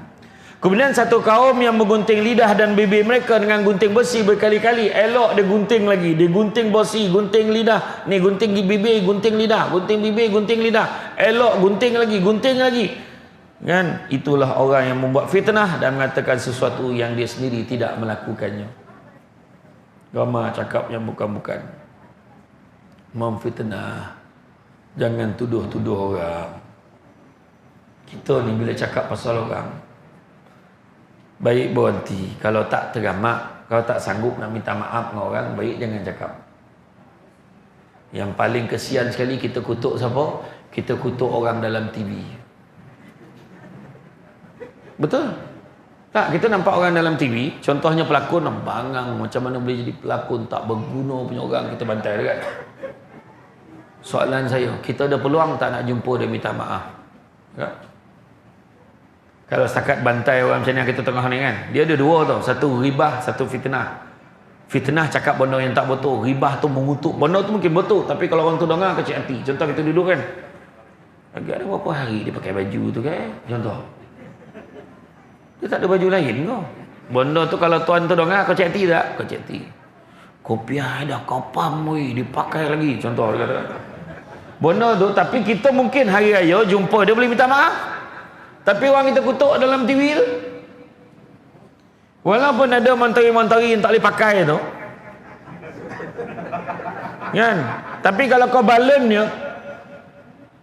Kemudian satu kaum yang menggunting lidah dan bibir mereka dengan gunting besi berkali-kali. Elok dia gunting lagi. Dia gunting besi, gunting lidah. Ni gunting bibir, gunting lidah. Gunting bibir, gunting lidah. Elok gunting lagi. Kan? Itulah orang yang membuat fitnah dan mengatakan sesuatu yang dia sendiri tidak melakukannya. Ramai cakap yang bukan-bukan. Memfitnah. Jangan tuduh-tuduh orang. Kita ni bila cakap pasal orang, baik berhenti. Kalau tak teramak, kalau tak sanggup nak minta maaf dengan orang, baik jangan cakap. Yang paling kesian sekali kita kutuk siapa? Kita kutuk orang dalam TV. Betul? Tak, kita nampak orang dalam TV, contohnya pelakon bangang, macam mana boleh jadi pelakon tak berguna punya orang, kita bantai dekat. Soalan saya, kita ada peluang tak nak jumpa dia minta maaf? Tak? Kalau setakat bantai orang macam ni kita tengah ni kan, dia ada dua tau, satu ribah, satu fitnah. Fitnah cakap benda yang tak betul, ribah tu mengutuk, benda tu mungkin betul, tapi kalau orang tu dengar kecil hati. Contoh kita duduk kan, agak ada berapa hari dia pakai baju tu kan, contoh dia tak ada baju lain kau. Benda tu kalau tuan tu dengar, kau cek hati tak? Kau cek hati. Kopiah dah kopam weh, dipakai lagi. Contoh dia kata. Benda tu, tapi kita mungkin hari raya jumpa dia boleh minta maaf. Tapi orang kita kutuk dalam TV tu. Walaupun ada menteri-menteri yang tak boleh pakai tu. Kan? Tapi kalau kau balennya,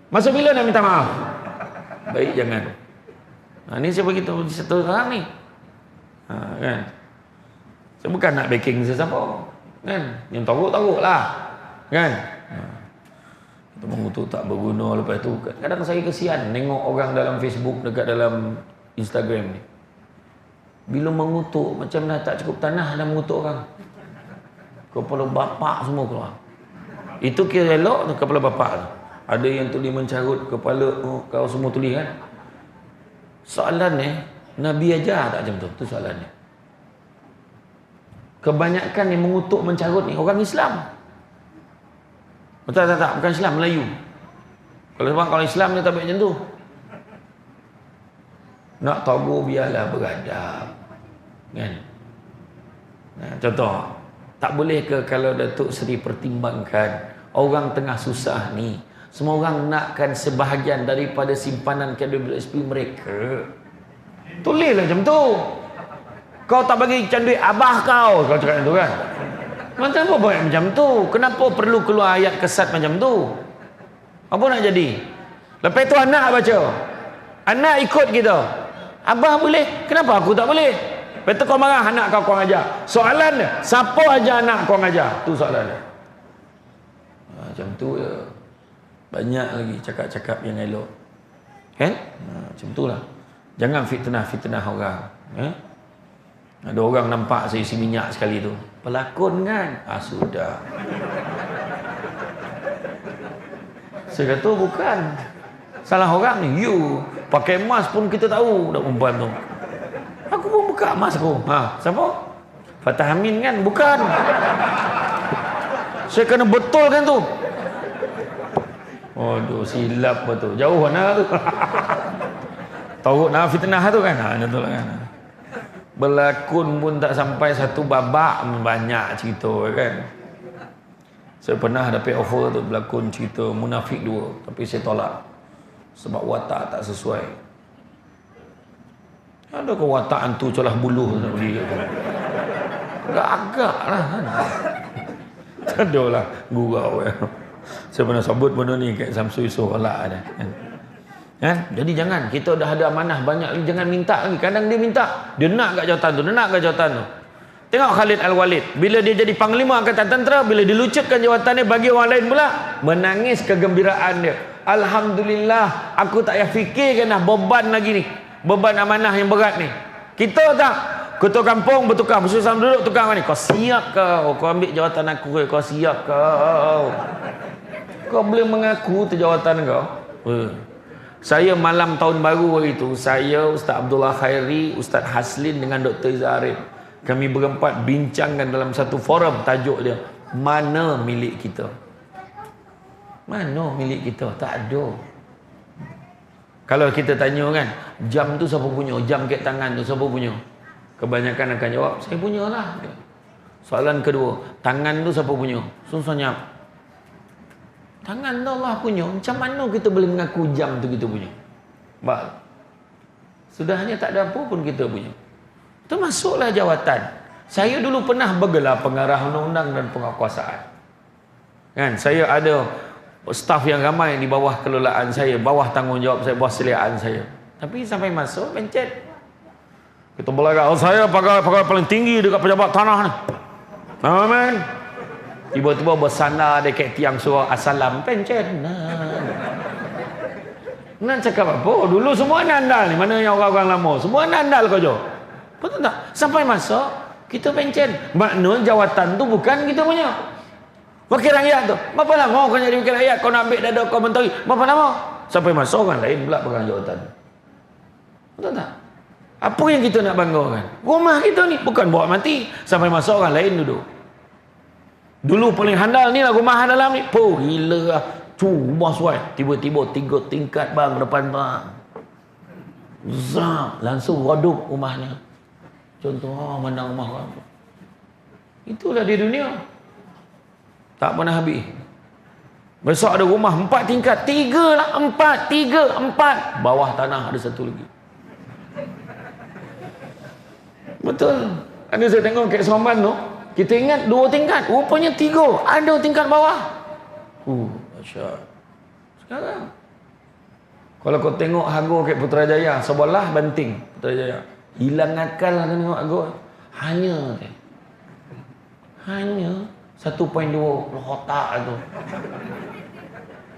masa bila nak minta maaf? Baik jangan. Ni saya beritahu satu orang ni. Kan? Saya bukan nak backing sesiapa. Kan? Yang teruk-teruk lah. Kan? Kita mengutuk tak berguna. Lepas tu kadang saya kesian tengok orang dalam Facebook, dekat dalam Instagram ni. Bila mengutuk macam dah tak cukup tanah dah mengutuk orang. Kepala bapak semua keluar. Itu kira elok tu kepala bapak tu. Ada yang tulis mencarut kepala kau semua tulis kan. Soalannya, Nabi ajar tak macam tu? Tu soalannya. Kebanyakan yang mengutuk mencarut ni orang Islam. Betul tak? Bukan Islam, Melayu. Kalau Islam dia tak baik macam tu. Nak tahu biarlah beradab. Kan? Nah, contoh, tak boleh ke kalau Datuk Seri pertimbangkan orang tengah susah ni, semua orang nakkan sebahagian daripada simpanan KWSP mereka. Tulislah macam tu. Kau tak bagi can duit abah kau cakap macam tu kan. Macam apa buat macam tu? Kenapa perlu keluar ayat kesat macam tu? Apa nak jadi? Lepas tu anak baca. Anak ikut kita. Abah boleh, kenapa aku tak boleh? Lepas tu kau marah anak kau ajar. Soalan dia, siapa ajar anak kau ajar? Tu soalan dia. Macam tu je. Banyak lagi cakap-cakap yang elok. Kan? Macam itulah. Jangan fitnah-fitnah orang. Ada orang nampak saya isi minyak sekali tu. Pelakon kan? Sudah. Saya kata bukan. Salah orang ni. You. Pakai mask pun kita tahu. Dah perempuan tu. Aku pun buka emas aku. Siapa? Fatah Amin kan? Bukan. Saya kena betulkan tu. Waduh, silap betul. Jauh mana tu? Tahu nak fitnah tu kan? Betul kan? Berlakon pun tak sampai satu babak, banyak cerita kan. Saya pernah dapat offer tu berlakon cerita Munafik 2, tapi saya tolak sebab watak tak sesuai. Ada ke watak hantu colah buluh nak beli tu? Agak-agak lah kan. Tak ada lah gurau ya. Saya pernah sebut benda ni kat Samsul Yusof Olak ada kan? Jadi jangan, kita dah ada amanah banyak lagi, jangan minta lagi. Kadang dia minta, dia nak kat jawatan tu, dia nak kat jawatan tu. Tengok Khalid Al-Walid, bila dia jadi panglima angkatan tentera, bila dilucutkan jawatannya bagi orang lain pula, menangis kegembiraan dia. Alhamdulillah, aku tak payah fikirkan dah beban lagi ni, beban amanah yang berat ni. Kita tak, ketua kampung bertukar, bersusah duduk tukar ni. Kau siap kau ambil jawatan aku, kau siap kau boleh mengaku tu jawatan kau. Saya malam tahun baru hari itu, saya, Ustaz Abdullah Khairi, Ustaz Haslin dengan Dr. Izharif, kami berempat bincangkan dalam satu forum, tajuk dia, mana milik kita? Mana milik kita? Tak ada. Kalau kita tanya kan, jam tu siapa punya? Jam kat tangan tu siapa punya? Kebanyakan akan jawab, saya punya lah. Soalan kedua, tangan tu siapa punya? Susahnya. Tangan tu Allah punya. Macam mana kita boleh mengaku jam tu kita punya? Baik. Sudahnya tak ada apa pun kita punya. Termasuklah jawatan. Saya dulu pernah bergelar pengarah undang-undang dan penguasaan. Kan, saya ada staf yang ramai di bawah kelolaan saya, bawah tanggungjawab saya, bawah seliaan saya. Tapi sampai masuk pencet. Kita belakang, saya pegawai paling tinggi dekat pejabat tanah ni. Amin. Tiba-tiba bersandar dekat tiang surau Assalam, pencet. Nak cakap apa? Dulu semua nandal ni, mana yang orang-orang lama, semua nandal kau jo. Betul tak? Sampai masuk kita pencet. Makna jawatan tu bukan kita punya. Wakil rakyat tu, berapa lama kau jadi wakil rakyat? Kau nak ambil dada kau menteri, berapa lama? Sampai masuk orang lain pula pegang jawatan. Betul tak? Apa yang kita nak banggakan? Rumah kita ni bukan bawa mati, sampai masuk orang lain duduk. Dulu paling handal ni lah rumah dalam ni. Gila lah. Rumah suai. Tiba-tiba 3 tingkat bang depan bang. Zap. Langsung redup rumahnya. Contoh, mana rumah orang. Itulah di dunia. Tak pernah habis. Besok ada rumah 4 tingkat. 3 lah. 4. Bawah tanah ada satu lagi. Betul. Ada saya tengok kat Seremban tu. Kita ingat 2 tingkat, rupanya 3. Ada tingkat bawah. Masya. Sekarang kalau kau tengok harga kat Putrajaya, sebelah Banting Putrajaya, hilang akal lah tengok harga. Hanya 1.2 otak tu.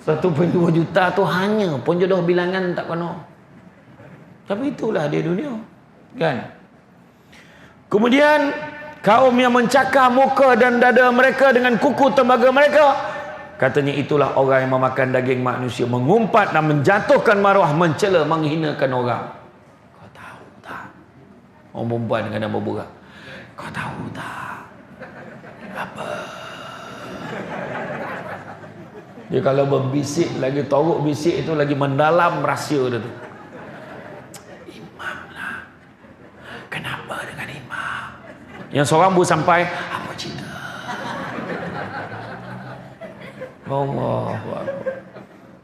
1.2 juta tu hanya penjodoh bilangan tak kena. Tapi itulah dia dunia. Kan? Kemudian kaum yang mencakar muka dan dada mereka dengan kuku tembaga mereka, katanya itulah orang yang memakan daging manusia, mengumpat dan menjatuhkan maruah, mencela, menghinakan orang. Kau tahu tak? Orang perempuan dengan nama berat. Kau tahu tak? Apa? Dia kalau berbisik lagi, toruk bisik itu lagi mendalam rahsia dia tu. Imam lah. Kenapa dengan imam? Yang seorang baru sampai, apa cerita? Allah,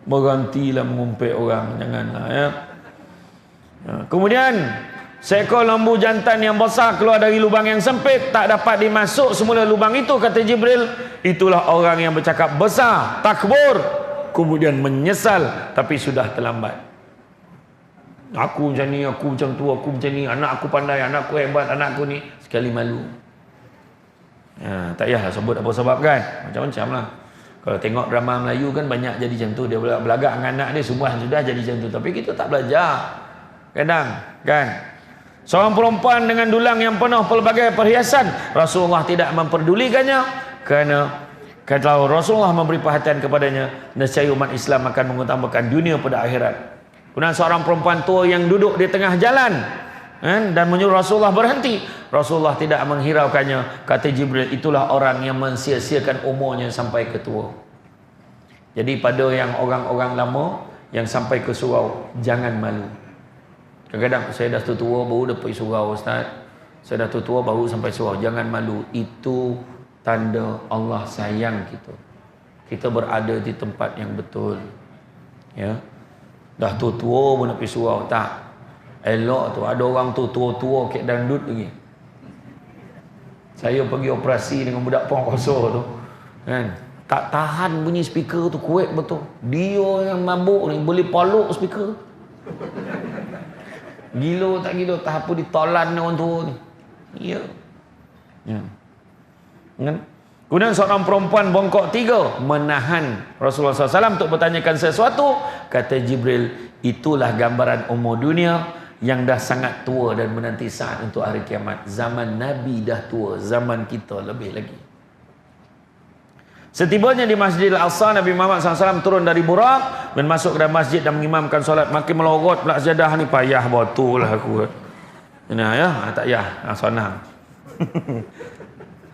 berhentilah mengumpet orang, janganlah ya. Kemudian seekor lembu jantan yang besar keluar dari lubang yang sempit, tak dapat dimasuk semula lubang itu, kata Jibril. Itulah orang yang bercakap besar, takbur, kemudian menyesal, tapi sudah terlambat. Aku macam ni, aku macam tu, aku macam ni, anak aku pandai, anak aku hebat, anak aku ni. Sekali malu. Tak payahlah sebut apa sebab kan. Macam-macam lah. Kalau tengok drama Melayu kan banyak jadi macam tu. Dia belagak dengan anak dia, semua sudah jadi macam tu. Tapi kita tak belajar. Kadang kan. Seorang perempuan dengan dulang yang penuh pelbagai perhiasan, Rasulullah tidak memperdulikannya, kerana kalau Rasulullah memberi perhatian kepadanya, nescaya umat Islam akan mengutamakan dunia pada akhirat. Kemudian seorang perempuan tua yang duduk di tengah jalan, Dan menyuruh Rasulullah berhenti. Rasulullah tidak menghiraukannya. Kata Jibril, itulah orang yang mensia-siakan umurnya sampai ke tua. Jadi pada yang orang-orang lama yang sampai ke surau, jangan malu. Kadang-kadang saya dah tua baru dapat surau, Ustaz. Saya dah tua baru sampai surau. Jangan malu. Itu tanda Allah sayang kita. Kita berada di tempat yang betul. Ya. Dah tua pun nak pergi surau. Tak. Elok tu. Ada orang tu tua-tua kek dangdut lagi. Saya pergi operasi dengan budak pong kosor tu. Kan? Tak tahan bunyi speaker tu, kuat betul. Dia yang mabuk ni boleh paluk speaker. Gila tak gila, tak apa ditolan orang tua ni. Ya. Ya. Kan? Kemudian seorang perempuan bongkok 3 menahan Rasulullah SAW untuk bertanyakan sesuatu. Kata Jibril, itulah gambaran umur dunia yang dah sangat tua dan menanti saat untuk hari kiamat. Zaman Nabi dah tua, zaman kita lebih lagi. Setibanya di Masjidil Aqsa, Nabi Muhammad SAW turun dari Burak dan masuk ke dalam masjid dan mengimamkan solat. Makin melorot pula sejadah ni, payah betul lah aku. Ini ya, tak payah, senang.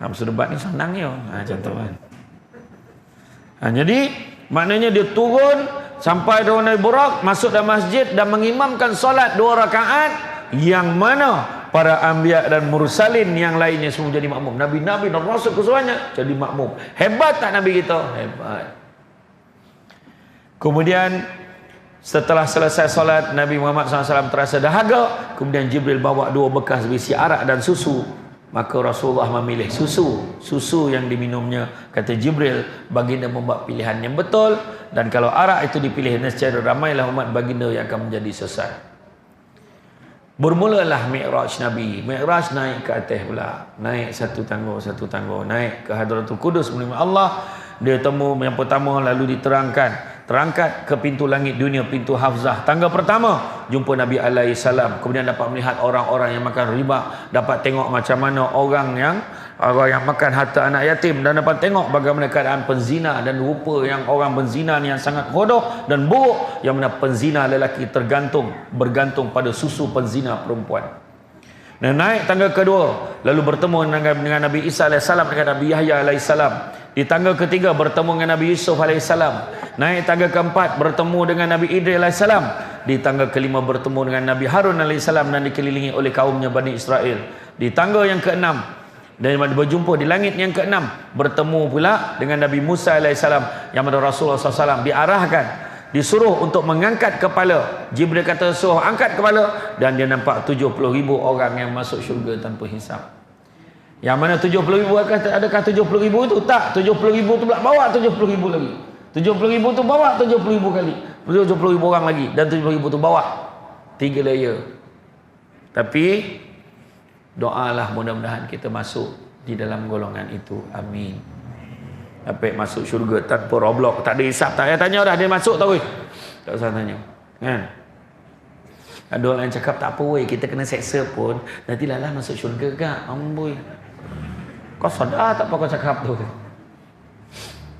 Hamsu debat ni senang ya. Contoh kan. Jadi maknanya dia turun sampai dari Burak, masuk dalam masjid dan mengimamkan solat 2 rakaat, yang mana para anbiya dan mursalin yang lainnya semua jadi makmum. Nabi-nabi dan rasul kesemuanya jadi makmum. Hebat tak Nabi kita? Hebat. Kemudian setelah selesai solat, Nabi Muhammad SAW terasa dahaga. Kemudian Jibril bawa 2 bekas berisi arak dan susu. Maka Rasulullah memilih susu yang diminumnya. Kata Jibril, baginda membuat pilihan yang betul, dan kalau arak itu dipilih, nescaya ramailah umat baginda yang akan menjadi sesat. Bermulalah Mi'raj Nabi. Mi'raj naik ke atas pula. Naik satu tangga. Naik ke Hadratul Qudus menerima Allah. Dia temu yang pertama, lalu diterangkan. Terangkat ke pintu langit dunia, pintu Hafzah. Tangga pertama, jumpa Nabi alaihissalam. Kemudian dapat melihat orang-orang yang makan riba. Dapat tengok macam mana orang yang makan harta anak yatim, dan dapat tengok bagaimana keadaan penzina dan rupa yang orang penzina ni yang sangat bodoh dan buruk, yang mana penzina lelaki bergantung pada susu penzina perempuan. Dan naik tangga kedua, lalu bertemu dengan Nabi Isa alaihissalam dengan Nabi Yahya alaihissalam. Di tangga ketiga bertemu dengan Nabi Yusuf alaihissalam. Naik tangga keempat bertemu dengan Nabi Idris alaihissalam. Di tangga kelima bertemu dengan Nabi Harun alaihissalam dan dikelilingi oleh kaumnya Bani Israel. Di tangga yang keenam, dan berjumpa di langit yang keenam, bertemu pula dengan Nabi Musa alaihissalam, yang mana Rasulullah SAW diarahkan, disuruh untuk mengangkat kepala. Jibril kata suruh angkat kepala, dan dia nampak 70,000 orang yang masuk syurga tanpa hisap. Yang mana 70,000, adakah 70,000 itu? Tak, 70,000 tu pula bawa 70,000 lagi. 70,000 tu bawa 70,000 kali. 70,000 orang lagi, dan 70,000 tu bawa 3 layer. Tapi doalah mudah-mudahan kita masuk di dalam golongan itu. Amin. Sampai masuk syurga tanpa roblok, tak ada hisap, tak payah tanya dah dia masuk tahu. Tak usah tanya. Kan? Ada orang yang cakap tak apa weh, kita kena seksa pun nanti lah masuk syurga kak. Amboi. Kau sedar tak apa kau cakap tu?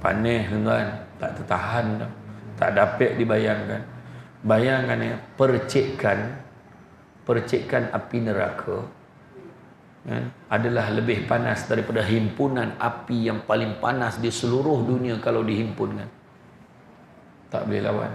Panih tuan, tak tertahan dah. Tak dapat dibayangkan. Bayangkan ya, percikan api neraka adalah lebih panas daripada himpunan api yang paling panas di seluruh dunia kalau dihimpunkan. Tak boleh lawan.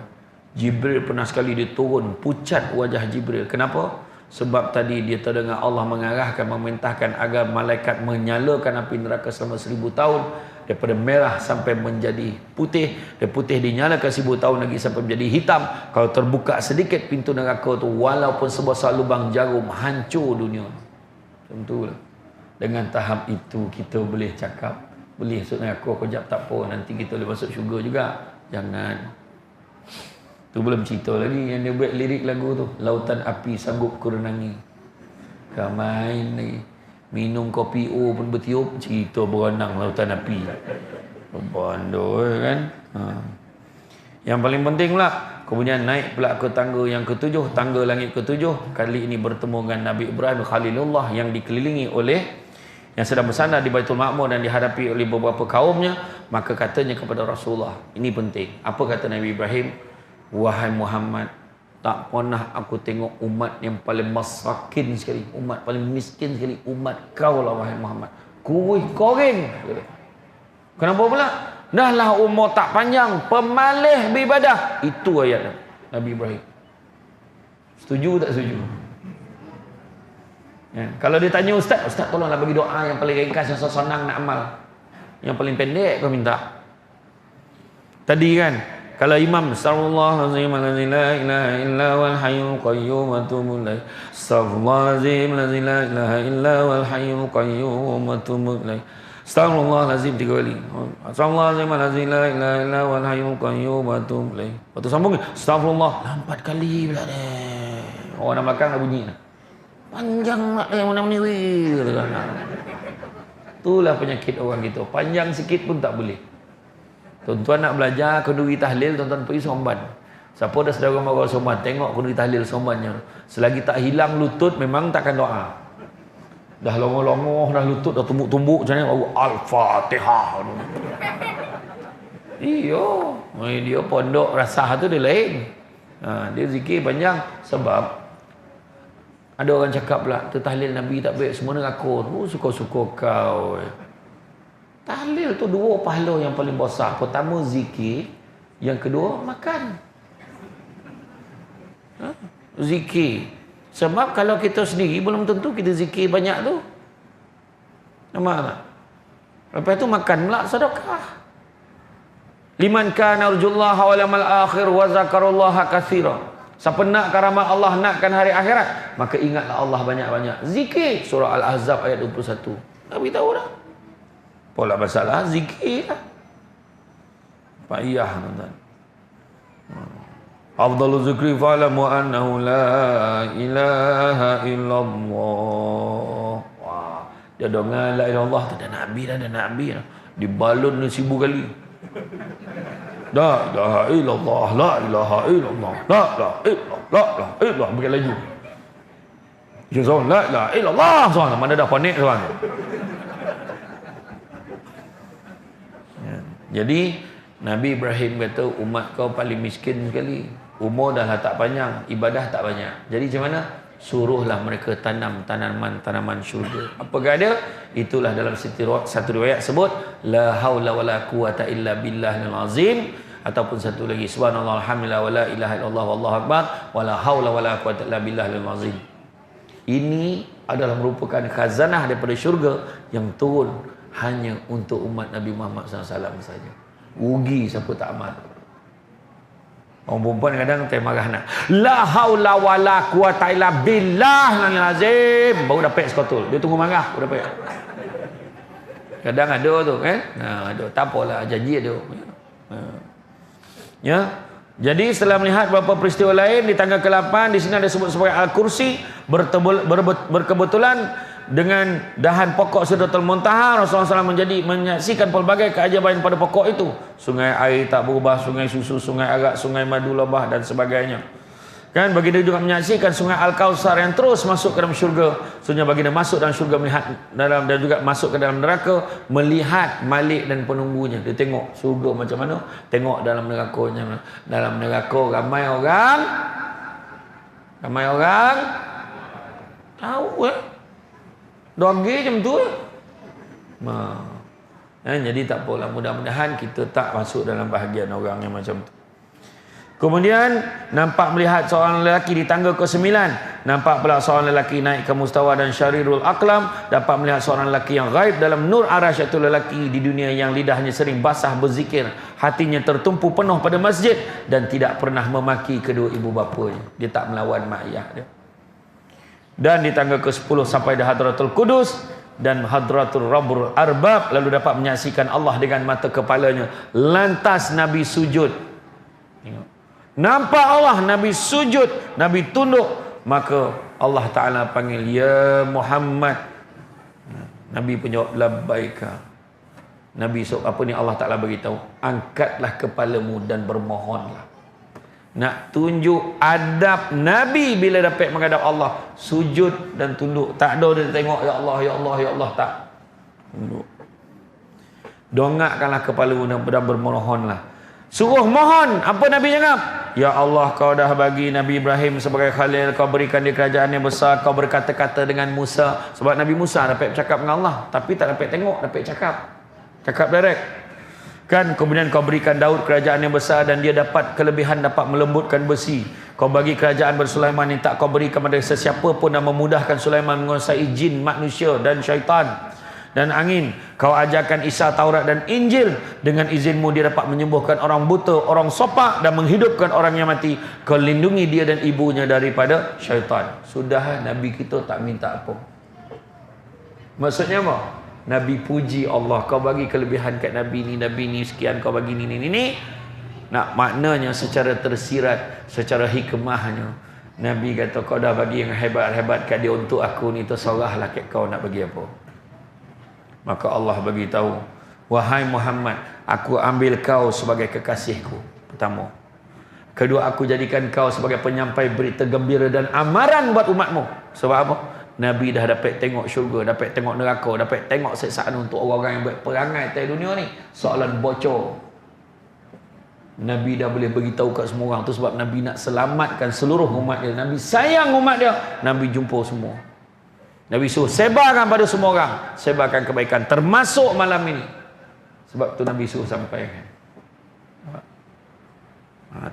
Jibril pernah sekali dia turun, pucat wajah Jibril. Kenapa? Sebab tadi dia terdengar Allah mengarahkan, memerintahkan agar malaikat menyalakan api neraka selama 1000 tahun, daripada merah sampai menjadi putih, dan putih dinyalakan 1000 tahun lagi sampai menjadi hitam. Kalau terbuka sedikit pintu neraka tu, walaupun sebesar lubang jarum, hancur dunia. Tentulah. Dengan tahap itu kita boleh cakap, boleh masuk neraka kejap tak apa, nanti kita boleh masuk syurga juga. Jangan. Tu belum cerita lagi yang dia buat lirik lagu tu, lautan api sanggup kurenangi. Kau main lagi, minum kopi O pun bertiup, cerita berenang lautan api. Bodoh kan. Yang paling penting pula, kemudian naik pula ke tangga yang ke-7, tangga langit ke-7. Kali ini bertemu dengan Nabi Ibrahim Khalilullah yang dikelilingi oleh, yang sedang bersandar di Baitul Ma'mur dan dihadapi oleh beberapa kaumnya. Maka katanya kepada Rasulullah, ini penting. Apa kata Nabi Ibrahim? Wahai Muhammad, Tak pernah aku tengok umat yang paling masakin sekali, umat paling miskin sekali, umat kau lah wahai Muhammad. Kuih koreng. Kenapa pula? Dahlah umur tak panjang, pemalih beribadah. Itu ayat Nabi Ibrahim. Setuju tak setuju? Ya. Kalau dia tanya ustaz, ustaz tolonglah bagi doa yang paling ringkas, yang senang nak amal. Yang paling pendek kau minta. Tadi kan, kalau imam astaghfirullahalazim la ilaha illa wal hayyul qayyum wa atubu ilaih. Astaghfirullahalazim la ilaha illa wal hayyul qayyum wa atubu ilaih. Astaghfirullahalazim 3 kali. Astaghfirullahalazim la ilaha illa wal hayyul qayyum wa atubu ilaih. Lepas tu sambung astaghfirullah 4 kali pula ni. Orang nak makan dah bunyi dah. Panjang nak yang mana ni weh. Itulah penyakit orang kita. Panjang sikit pun tak boleh. Tuan-tuan nak belajar kenduri tahlil, tuan-tuan pergi Somban. Siapa dah saudara mara Somban, tengok kenduri tahlil Sombannya. Selagi tak hilang lutut, memang takkan doa. Dah longoh-longoh, dah lutut, dah tumbuk-tumbuk macam ni, baru Al-Fatihah. Iyo, dia pondok rasah tu dia lain. Dia zikir panjang. Sebab ada orang cakap pula, tahlil Nabi tak baik, semua neraka. Suka-suka kau. Tahlil tu 2 pahala yang paling besar. Pertama zikir, yang kedua makan. Zikir. Sebab kalau kita sendiri belum tentu kita zikir banyak tu. Nampak tak? Lepas tu makan pula sedekah. Liman kana arjullaha wal yawmal akhir wa zakarullaha katsira. Siapa nak karamat Allah, nakkan hari akhirat, maka ingatlah Allah banyak-banyak. Zikir. Surah Al-Ahzab ayat 21. Nabi tahu dah. Pola masalah zikir lah. Payah tuan-tuan. Afdalul zikri fa'lamu annahu la ilaha illallah. Wah, dia dengar la ilaha illallah tu dah Nabi dah, dibalun 1000 kali. La ilaha illallah, la ilaha illallah, la ilaha illallah, la ilaha illallah, bagi laju. Dia soal la ilaha illallah, soal mana dah panik soal. Jadi Nabi Ibrahim kata umat kau paling miskin sekali, umur dah tak panjang, ibadah tak banyak. Jadi macam mana? Suruhlah mereka tanam tanaman syurga. Apakah ada? Itulah dalam satu riwayat sebut la haula wala quwata illa billahil azim, ataupun satu lagi subhanallah alhamdulillah wala ilaha illallah wallahu akbar wala haula wala quwata illa billahil azim. Ini adalah merupakan khazanah daripada syurga yang turun hanya untuk umat Nabi Muhammad SAW saja. Rugi siapa tak amal. Orang perempuan kadang tak marah nak la haula wala quwata illa billahil azim, baru dapat sekotul. Dia tunggu marah baru dapat. Kadang ada tu kan. Ada tak apalah, janji ada. Ya. Jadi setelah melihat beberapa peristiwa lain di tanggal ke-8, di sini ada sebut sebagai Al-Kursi, berkebetulan dengan dahan pokok Sidratul Muntaha, Rasulullah SAW menyaksikan pelbagai keajaiban pada pokok itu. Sungai air tak berubah, sungai susu, sungai arak, sungai madu lebah dan sebagainya. Kan baginda juga menyaksikan sungai Al-Kausar yang terus masuk ke dalam syurga. Sebenarnya baginda masuk dalam syurga melihat dalam, dan juga masuk ke dalam neraka melihat Malik dan penunggunya. Dia tengok syurga macam mana, tengok dalam nerakanya. Dalam neraka ramai orang tahu dogi macam tu. Jadi tak apalah, mudah-mudahan kita tak masuk dalam bahagian orang yang macam tu. Kemudian nampak melihat seorang lelaki di tangga ke-9. Nampak pula seorang lelaki naik ke mustawa dan syarirul aqlam. Dapat melihat seorang lelaki yang gaib dalam nur arasy, iaitu lelaki di dunia yang lidahnya sering basah berzikir, hatinya tertumpu penuh pada masjid dan tidak pernah memaki kedua ibu bapanya. Dia tak melawan mak ayah dia. Dan di tangga ke-10 sampai di Hadratul Qudus dan Hadratul Rabbul Arbab, lalu dapat menyaksikan Allah dengan mata kepalanya. Lantas Nabi sujud. Tengok. Nampak Allah, Nabi sujud, Nabi tunduk, maka Allah Ta'ala panggil ya Muhammad. Nabi pun jawab labbaika. Nabi apa ni Allah Ta'ala beritahu, angkatlah kepalamu dan bermohonlah. Nak tunjuk adab Nabi bila dapat menghadap Allah, sujud dan tunduk. Tak ada dia tengok ya Allah, ya Allah, ya Allah, tak. Tunduk. Dongakkanlah kepalamu dan bermohonlah. Suruh mohon. Apa Nabi cakap? Ya Allah, kau dah bagi Nabi Ibrahim sebagai khalil, kau berikan dia kerajaan yang besar, kau berkata-kata dengan Musa. Sebab Nabi Musa dapat bercakap dengan Allah, tapi tak dapat tengok, dapat cakap direct kan. Kemudian kau berikan Daud kerajaan yang besar dan dia dapat kelebihan dapat melembutkan besi. Kau bagi kerajaan Sulaiman yang tak kau beri kepada sesiapa pun dan memudahkan Sulaiman menguasai jin, manusia dan syaitan dan angin. Kau ajarkan Isa Taurat dan Injil. Dengan izinmu dia dapat menyembuhkan orang buta, orang sopak dan menghidupkan orang yang mati. Kau lindungi dia dan ibunya daripada syaitan. Sudah, Nabi kita tak minta apa. Maksudnya apa? Nabi puji Allah, kau bagi kelebihan kat Nabi ni sekian, kau bagi ni. Nak maknanya secara tersirat, secara hikmahnya, Nabi kata kau dah bagi yang hebat-hebat kat dia, untuk aku ni terserahlah kat kau nak bagi apa. Maka Allah bagi tahu, wahai Muhammad, aku ambil kau sebagai kekasihku. Pertama. Kedua, aku jadikan kau sebagai penyampai berita gembira dan amaran buat umatmu. Sebab apa? Nabi dah dapat tengok syurga, dapat tengok neraka, dapat tengok siksaan untuk orang-orang yang buat perangai atas dunia ni. Soalan bocor. Nabi dah boleh beritahu kat semua orang. Tu sebab Nabi nak selamatkan seluruh umat dia. Nabi sayang umat dia. Nabi jumpa semua. Nabi suruh sebarkan pada semua orang, sebarkan kebaikan termasuk malam ini. Sebab tu Nabi suruh sampaikan.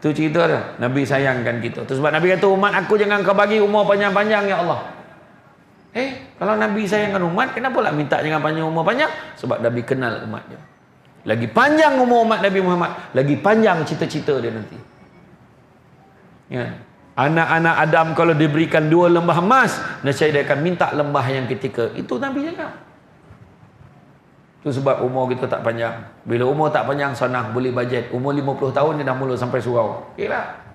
Tu cerita dia. Nabi sayangkan kita. Tu sebab Nabi kata, umat aku jangan kau bagi umur panjang-panjang ya Allah. Kalau Nabi sayangkan umat, kenapa lah minta jangan panjang umur panjang? Sebab Nabi kenal umat dia. Lagi panjang umur umat Nabi Muhammad, lagi panjang cita-cita dia nanti. Ya. Anak-anak Adam kalau diberikan 2 lembah emas, nescaya dia akan minta lembah yang ketiga. Itu Nabi cakap. Itu sebab umur kita tak panjang. Bila umur tak panjang, senang boleh bajet. Umur 50 tahun dia dah mula sampai surau. Kira.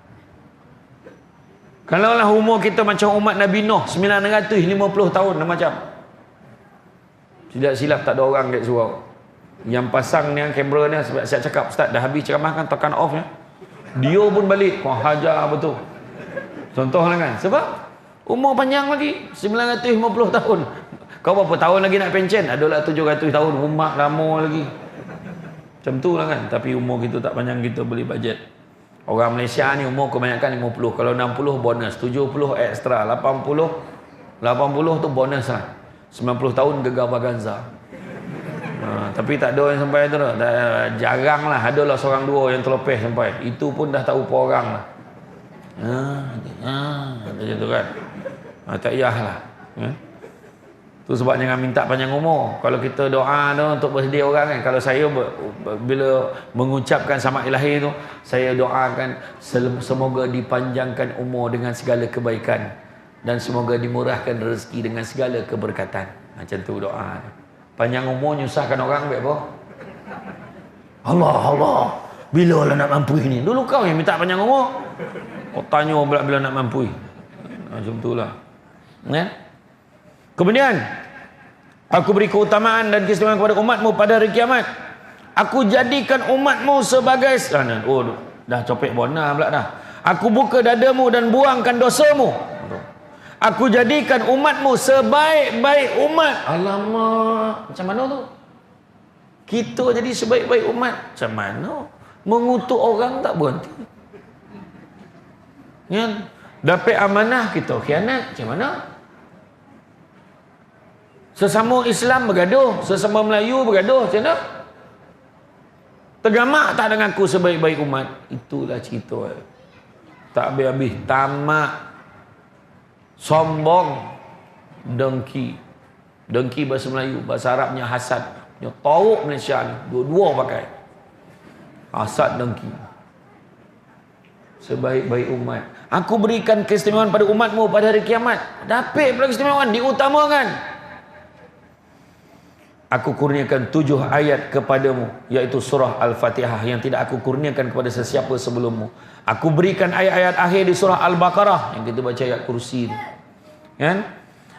Kalau lah umur kita macam umat Nabi Nuh 950 tahun dah macam. Tidak silap tak ada orang kat surau. Yang pasang ni kamera ni, sebab saya cakap ustaz dah habis ceramah kan, tekan off ya. Dia pun balik, kau hajar betul. Contohlah kan. Sebab umur panjang lagi 950 tahun. Kau berapa tahun lagi nak pencen? Adalah 700 tahun, rumah lama lagi. Macam tu lah kan. Tapi umur kita tak panjang, kita beli bajet. Orang Malaysia ni umur kebanyakan 50. Kalau 60 bonus, 70 ekstra, 80 tu bonus lah. 90 tahun gegar Baganza. Tapi tak ada yang sampai tu dah. Jarang lah. Adalah seorang dua yang terlepas sampai. Itu pun dah tahu per orang lah. Macam tu kan. Tak payahlah. Tu sebab jangan minta panjang umur. Kalau kita doa tu untuk bersedia orang kan. Kalau saya bila mengucapkan sama ilahi tu, saya doakan semoga dipanjangkan umur dengan segala kebaikan dan semoga dimurahkan rezeki dengan segala keberkatan. Macam tu doa. Panjang umur nyusahkan orang baik apa? Allah, bila lah nak mampu ni? Dulu kau yang minta panjang umur. Kau tanya bila nak mampu. Macam itulah. Ya? Kemudian aku beri keutamaan dan keistimewaan kepada umatmu pada hari kiamat. Aku jadikan umatmu sebagai dah copek bona pula dah. Aku buka dadamu dan buangkan dosamu. Aku jadikan umatmu sebaik-baik umat. Alamak, macam mana tu? Kita jadi sebaik-baik umat. Macam mana? Mengutuk orang tak berhenti. Ya, dapat amanah kita khianat. Macam mana? Sesama Islam bergaduh, sesama Melayu bergaduh, macam mana? Tergamak tak dengan aku sebaik-baik umat? Itulah cerita. Tak habis-habis. Tamak, sombong, dengki. Dengki bahasa Melayu, bahasa Arabnya hasad. Punya tauk Malaysia ni, dua-dua pakai. Hasad, dengki. Sebaik-baik umat. Aku berikan keistimewaan pada umatmu pada hari kiamat. Dapat pula keistimewaan, diutamakan. Aku kurniakan 7 ayat kepadamu, iaitu surah Al-Fatihah, yang tidak aku kurniakan kepada sesiapa sebelummu. Aku berikan ayat-ayat akhir di surah Al-Baqarah, yang kita baca ayat kursi. Kan?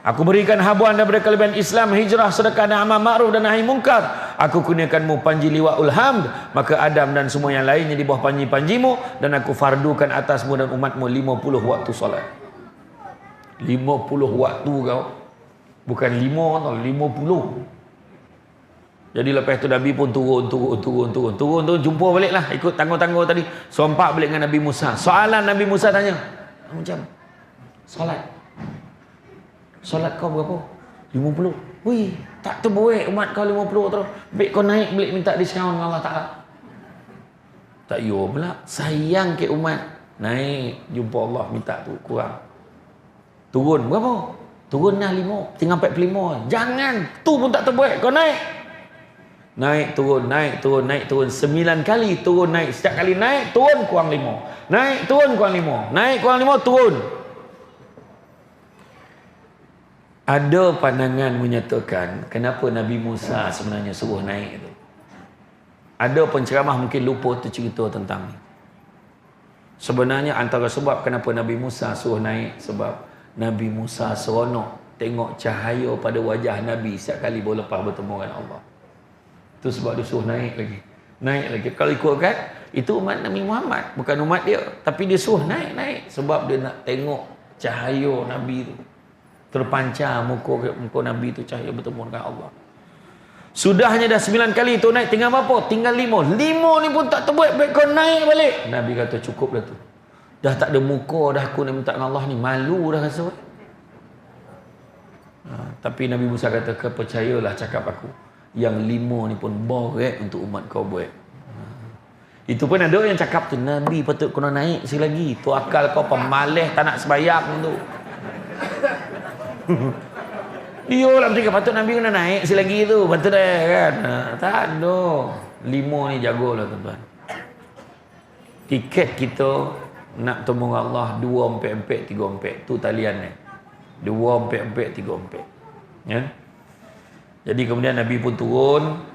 Aku berikan habuan daripada kelebihan Islam, hijrah, sedekah dan amal ma'ruf dan nahi mungkar. Aku kurniakanmu panji liwa'ul hamd, maka Adam dan semua yang lainnya di bawah panji-panjimu, dan aku fardukan atasmu dan umatmu 50 waktu solat. 50 waktu kau. Bukan 5 tau, 50. Jadi lepas tu Nabi pun turun, jumpa balik lah, ikut tangguh-tangguh tadi, sompak balik dengan Nabi Musa. Soalan Nabi Musa tanya, macam solat kau berapa? 50. Wih, tak terbuat umat kau 50 terus. Baik kau naik balik minta diskaun dengan Allah Ta'ala. Tak yo pula, sayang ke umat. Naik jumpa Allah minta tu kurang. Turun berapa? Turun dah 5, tinggal 45. Jangan, tu pun tak terbuat, kau naik. Naik turun 9 kali turun naik. Setiap kali naik turun kurang 5. Naik turun kurang 5. Naik kurang 5 turun. Ada pandangan menyatakan kenapa Nabi Musa sebenarnya suruh naik itu. Ada penceramah mungkin lupa tu cerita tentang ni. Sebenarnya antara sebab kenapa Nabi Musa suruh naik, sebab Nabi Musa seronok tengok cahaya pada wajah Nabi setiap kali baru lepas bertemu dengan Allah. Itu sebab dia suruh naik lagi. Naik lagi. Kalau ikutkan, itu umat Nabi Muhammad, bukan umat dia. Tapi dia suruh naik. Sebab dia nak tengok cahaya Nabi tu. Terpancar muka Nabi tu, cahaya bertemu dengan Allah. Sudahnya dah 9 kali tu naik, tinggal berapa? Tinggal 5. 5 ni pun tak terbuat, baik kau naik balik. Nabi kata cukup dah tu. Dah tak ada muka dah aku nak minta dengan Allah ni, malu dah rasa. Tapi Nabi Musa kata, percayalah cakap aku, yang 5 ni pun borek untuk umat kau buat. Itu pun ada yang cakap tu, Nabi patut kena naik sekali lagi. Tu akal kau pemalih tak nak sembahyang tu. Iyalah betul, patut Nabi kena naik sekali lagi tu, patut dah kan. Tak ada. 5 ni jagolah tuan-tuan. Tiket kita nak temu Allah 2 4 3 4 tu talian ni. 2 4 3 4. Ya. Jadi kemudian Nabi pun turun.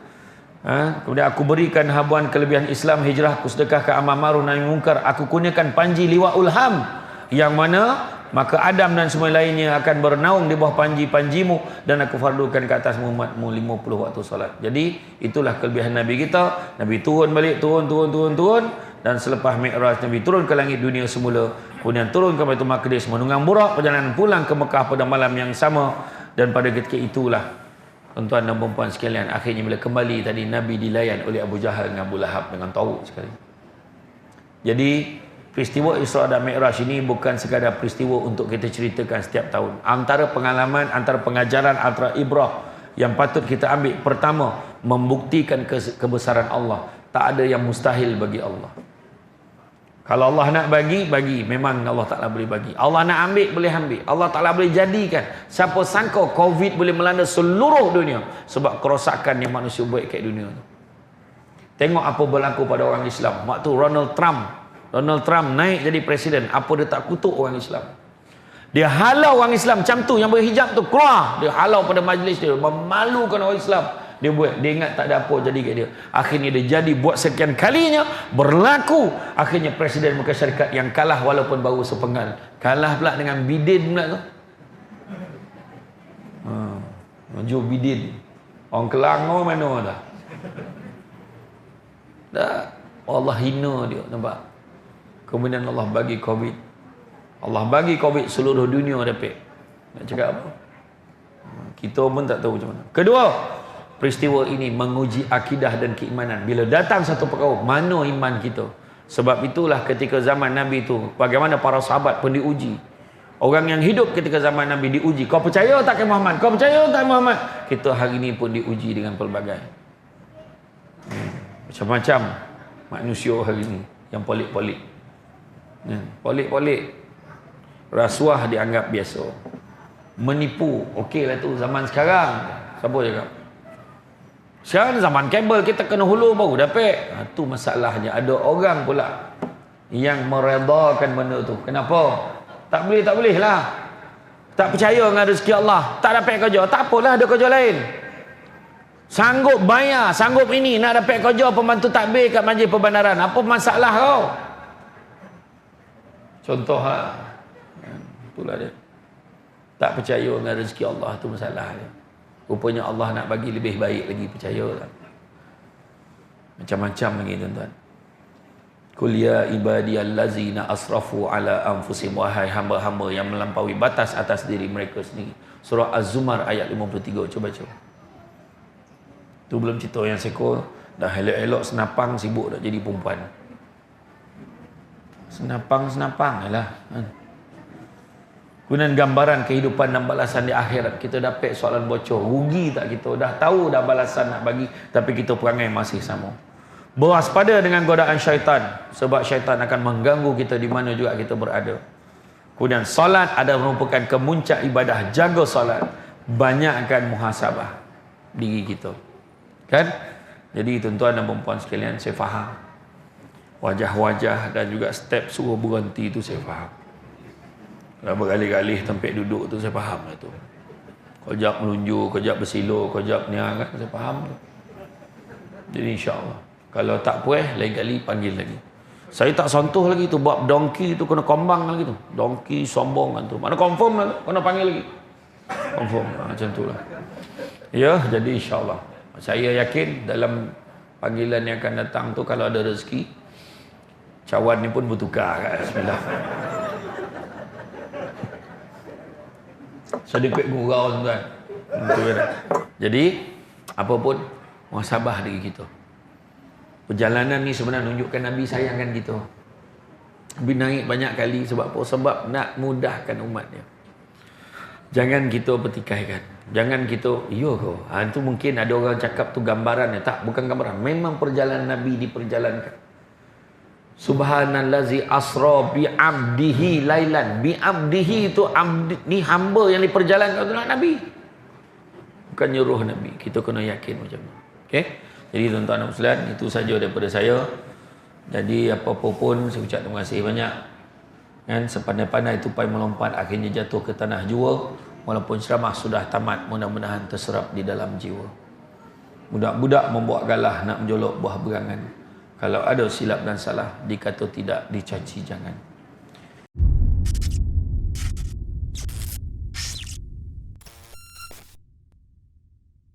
Kemudian aku berikan habuan kelebihan Islam, hijrah, aku sedekahkan amal ma'ruf nahi munkar, aku kurniakan panji liwaul ham, yang mana maka Adam dan semua lainnya akan bernaung di bawah panji-panjimu, dan aku fardukan ke atas umatmu 50 waktu salat. Jadi itulah kelebihan Nabi kita. Nabi turun balik, turun, dan selepas Mi'raj Nabi turun ke langit dunia semula, kemudian turun ke Baitul Maqdis, menunggang burak perjalanan pulang ke Mekah pada malam yang sama. Dan pada ketika itulah tuan-tuan dan puan sekalian, akhirnya bila kembali tadi Nabi dilayan oleh Abu Jahal dengan Abu Lahab dengan tauk sekali. Jadi peristiwa Isra dan Mi'raj ini bukan sekadar peristiwa untuk kita ceritakan setiap tahun. Antara pengalaman, antara pengajaran, antara ibrah yang patut kita ambil, pertama, membuktikan kebesaran Allah. Tak ada yang mustahil bagi Allah. Kalau Allah nak bagi, memang Allah Ta'ala boleh bagi. Allah nak ambil, boleh ambil. Allah Ta'ala boleh jadikan. Siapa sangka COVID boleh melanda seluruh dunia sebab kerosakan yang manusia buat kat dunia tu. Tengok apa berlaku pada orang Islam. Waktu Donald Trump naik jadi presiden, apa dia tak kutuk orang Islam? Dia halau orang Islam macam tu, yang berhijab tu keluar. Dia halau pada majlis dia, memalukan orang Islam. Dia buat, dia ingat tak ada apa jadi kat dia. Akhirnya dia jadi, buat sekian kalinya berlaku. Akhirnya presiden Amerika Syarikat yang kalah walaupun baru sepenggal. Kalah pula dengan Biden pula tu. Joe Biden. Orang Kelangor mana dah. Allah hina dia, nampak? Kemudian Allah bagi COVID. Allah bagi COVID seluruh dunia dapat. Nak cakap apa? Kita pun tak tahu macam mana. Kedua, peristiwa ini menguji akidah dan keimanan. Bila datang satu perkara, mana iman kita? Sebab itulah ketika zaman Nabi itu, bagaimana para sahabat pun diuji. Orang yang hidup ketika zaman Nabi diuji. Kau percaya tak ke Muhammad? Kau percaya tak Muhammad? Kita hari ini pun diuji dengan pelbagai. Macam-macam manusia hari ini yang polik-polik. Polik-polik. Rasuah dianggap biasa. Menipu, okeylah tu zaman sekarang. Siapa cakap? Sekarang zaman kabel, kita kena hulu baru dapat. Tu masalahnya. Ada orang pula yang meredakan benda tu. Kenapa? Tak boleh lah. Tak percaya dengan rezeki Allah. Tak dapat kerja. Tak apalah, ada kerja lain. Sanggup bayar, sanggup ini, nak dapat kerja pembantu takbir kat majlis perbandaran. Apa masalah kau? Contoh itulah dia. Tak percaya dengan rezeki Allah, tu masalah dia. Rupanya Allah nak bagi lebih baik lagi, percayalah. Macam-macam lagi tuan-tuan. Qul ya ibadiyallazina asrafu ala anfusihim, wahai hamba-hamba yang melampaui batas atas diri mereka sendiri. Surah Az-Zumar ayat 53. Cuba. Tu belum cerita yang seko dah elok-elok senapang sibuk dah jadi perempuan. Senapang lah. Kemudian gambaran kehidupan dan balasan di akhirat. Kita dapat soalan bocor. Rugi tak kita? Dah tahu dah balasan nak bagi, tapi kita perangai masih sama. Berwaspada dengan godaan syaitan, sebab syaitan akan mengganggu kita di mana juga kita berada. Kemudian solat adalah merupakan kemuncak ibadah. Jaga solat, banyakkan muhasabah diri kita. Kan? Jadi tuan-tuan dan perempuan sekalian, saya faham wajah-wajah dan juga step suruh berhenti itu saya faham. Kalau bergalih-galih tempat duduk tu saya faham lah tu. Kejap melunjuk, kejap bersilur, kejap ni kan, saya faham tu. Jadi insya-Allah kalau tak puas lain kali panggil lagi. Saya tak sentuh lagi tu bab dongki tu, kena kombang lagi tu. Dongki sombong kan tu. Mana confirm lah tu, kena panggil lagi. Confirm macam tu lah. Ya, jadi insya-Allah saya yakin dalam panggilan yang akan datang tu kalau ada rezeki cawan ni pun bertukar kan. Bismillah. Sedikit gurau tuan. Jadi apa pun muhasabah diri kita. Perjalanan ni sebenarnya menunjukkan Nabi sayangkan kita. Nabi naik banyak kali sebab apa? Sebab nak mudahkan umatnya. Jangan kita pertikaikan. Jangan kita, iya kau. Itu mungkin ada orang cakap tu gambaran. Tak, bukan gambaran. Memang perjalanan Nabi diperjalankan. Subhanallazi asra bi abdihi lailan. Bi abdihi itu abdi, ni hamba yang diperjalankan oleh Nabi. Bukan nyuruh Nabi. Kita kena yakin macam tu. Okey. Jadi tuan-tuan dan puan, itu saja daripada saya. Jadi apa-apa pun saya ucap terima kasih banyak. Kan sepandai-pandai tupai melompat akhirnya jatuh ke tanah jua. Walaupun ceramah sudah tamat, mudah-mudahan terserap di dalam jiwa. Budak-budak membuat galah nak menjolok buah berangan. Kalau ada silap dan salah, dikata tidak, dicaci jangan.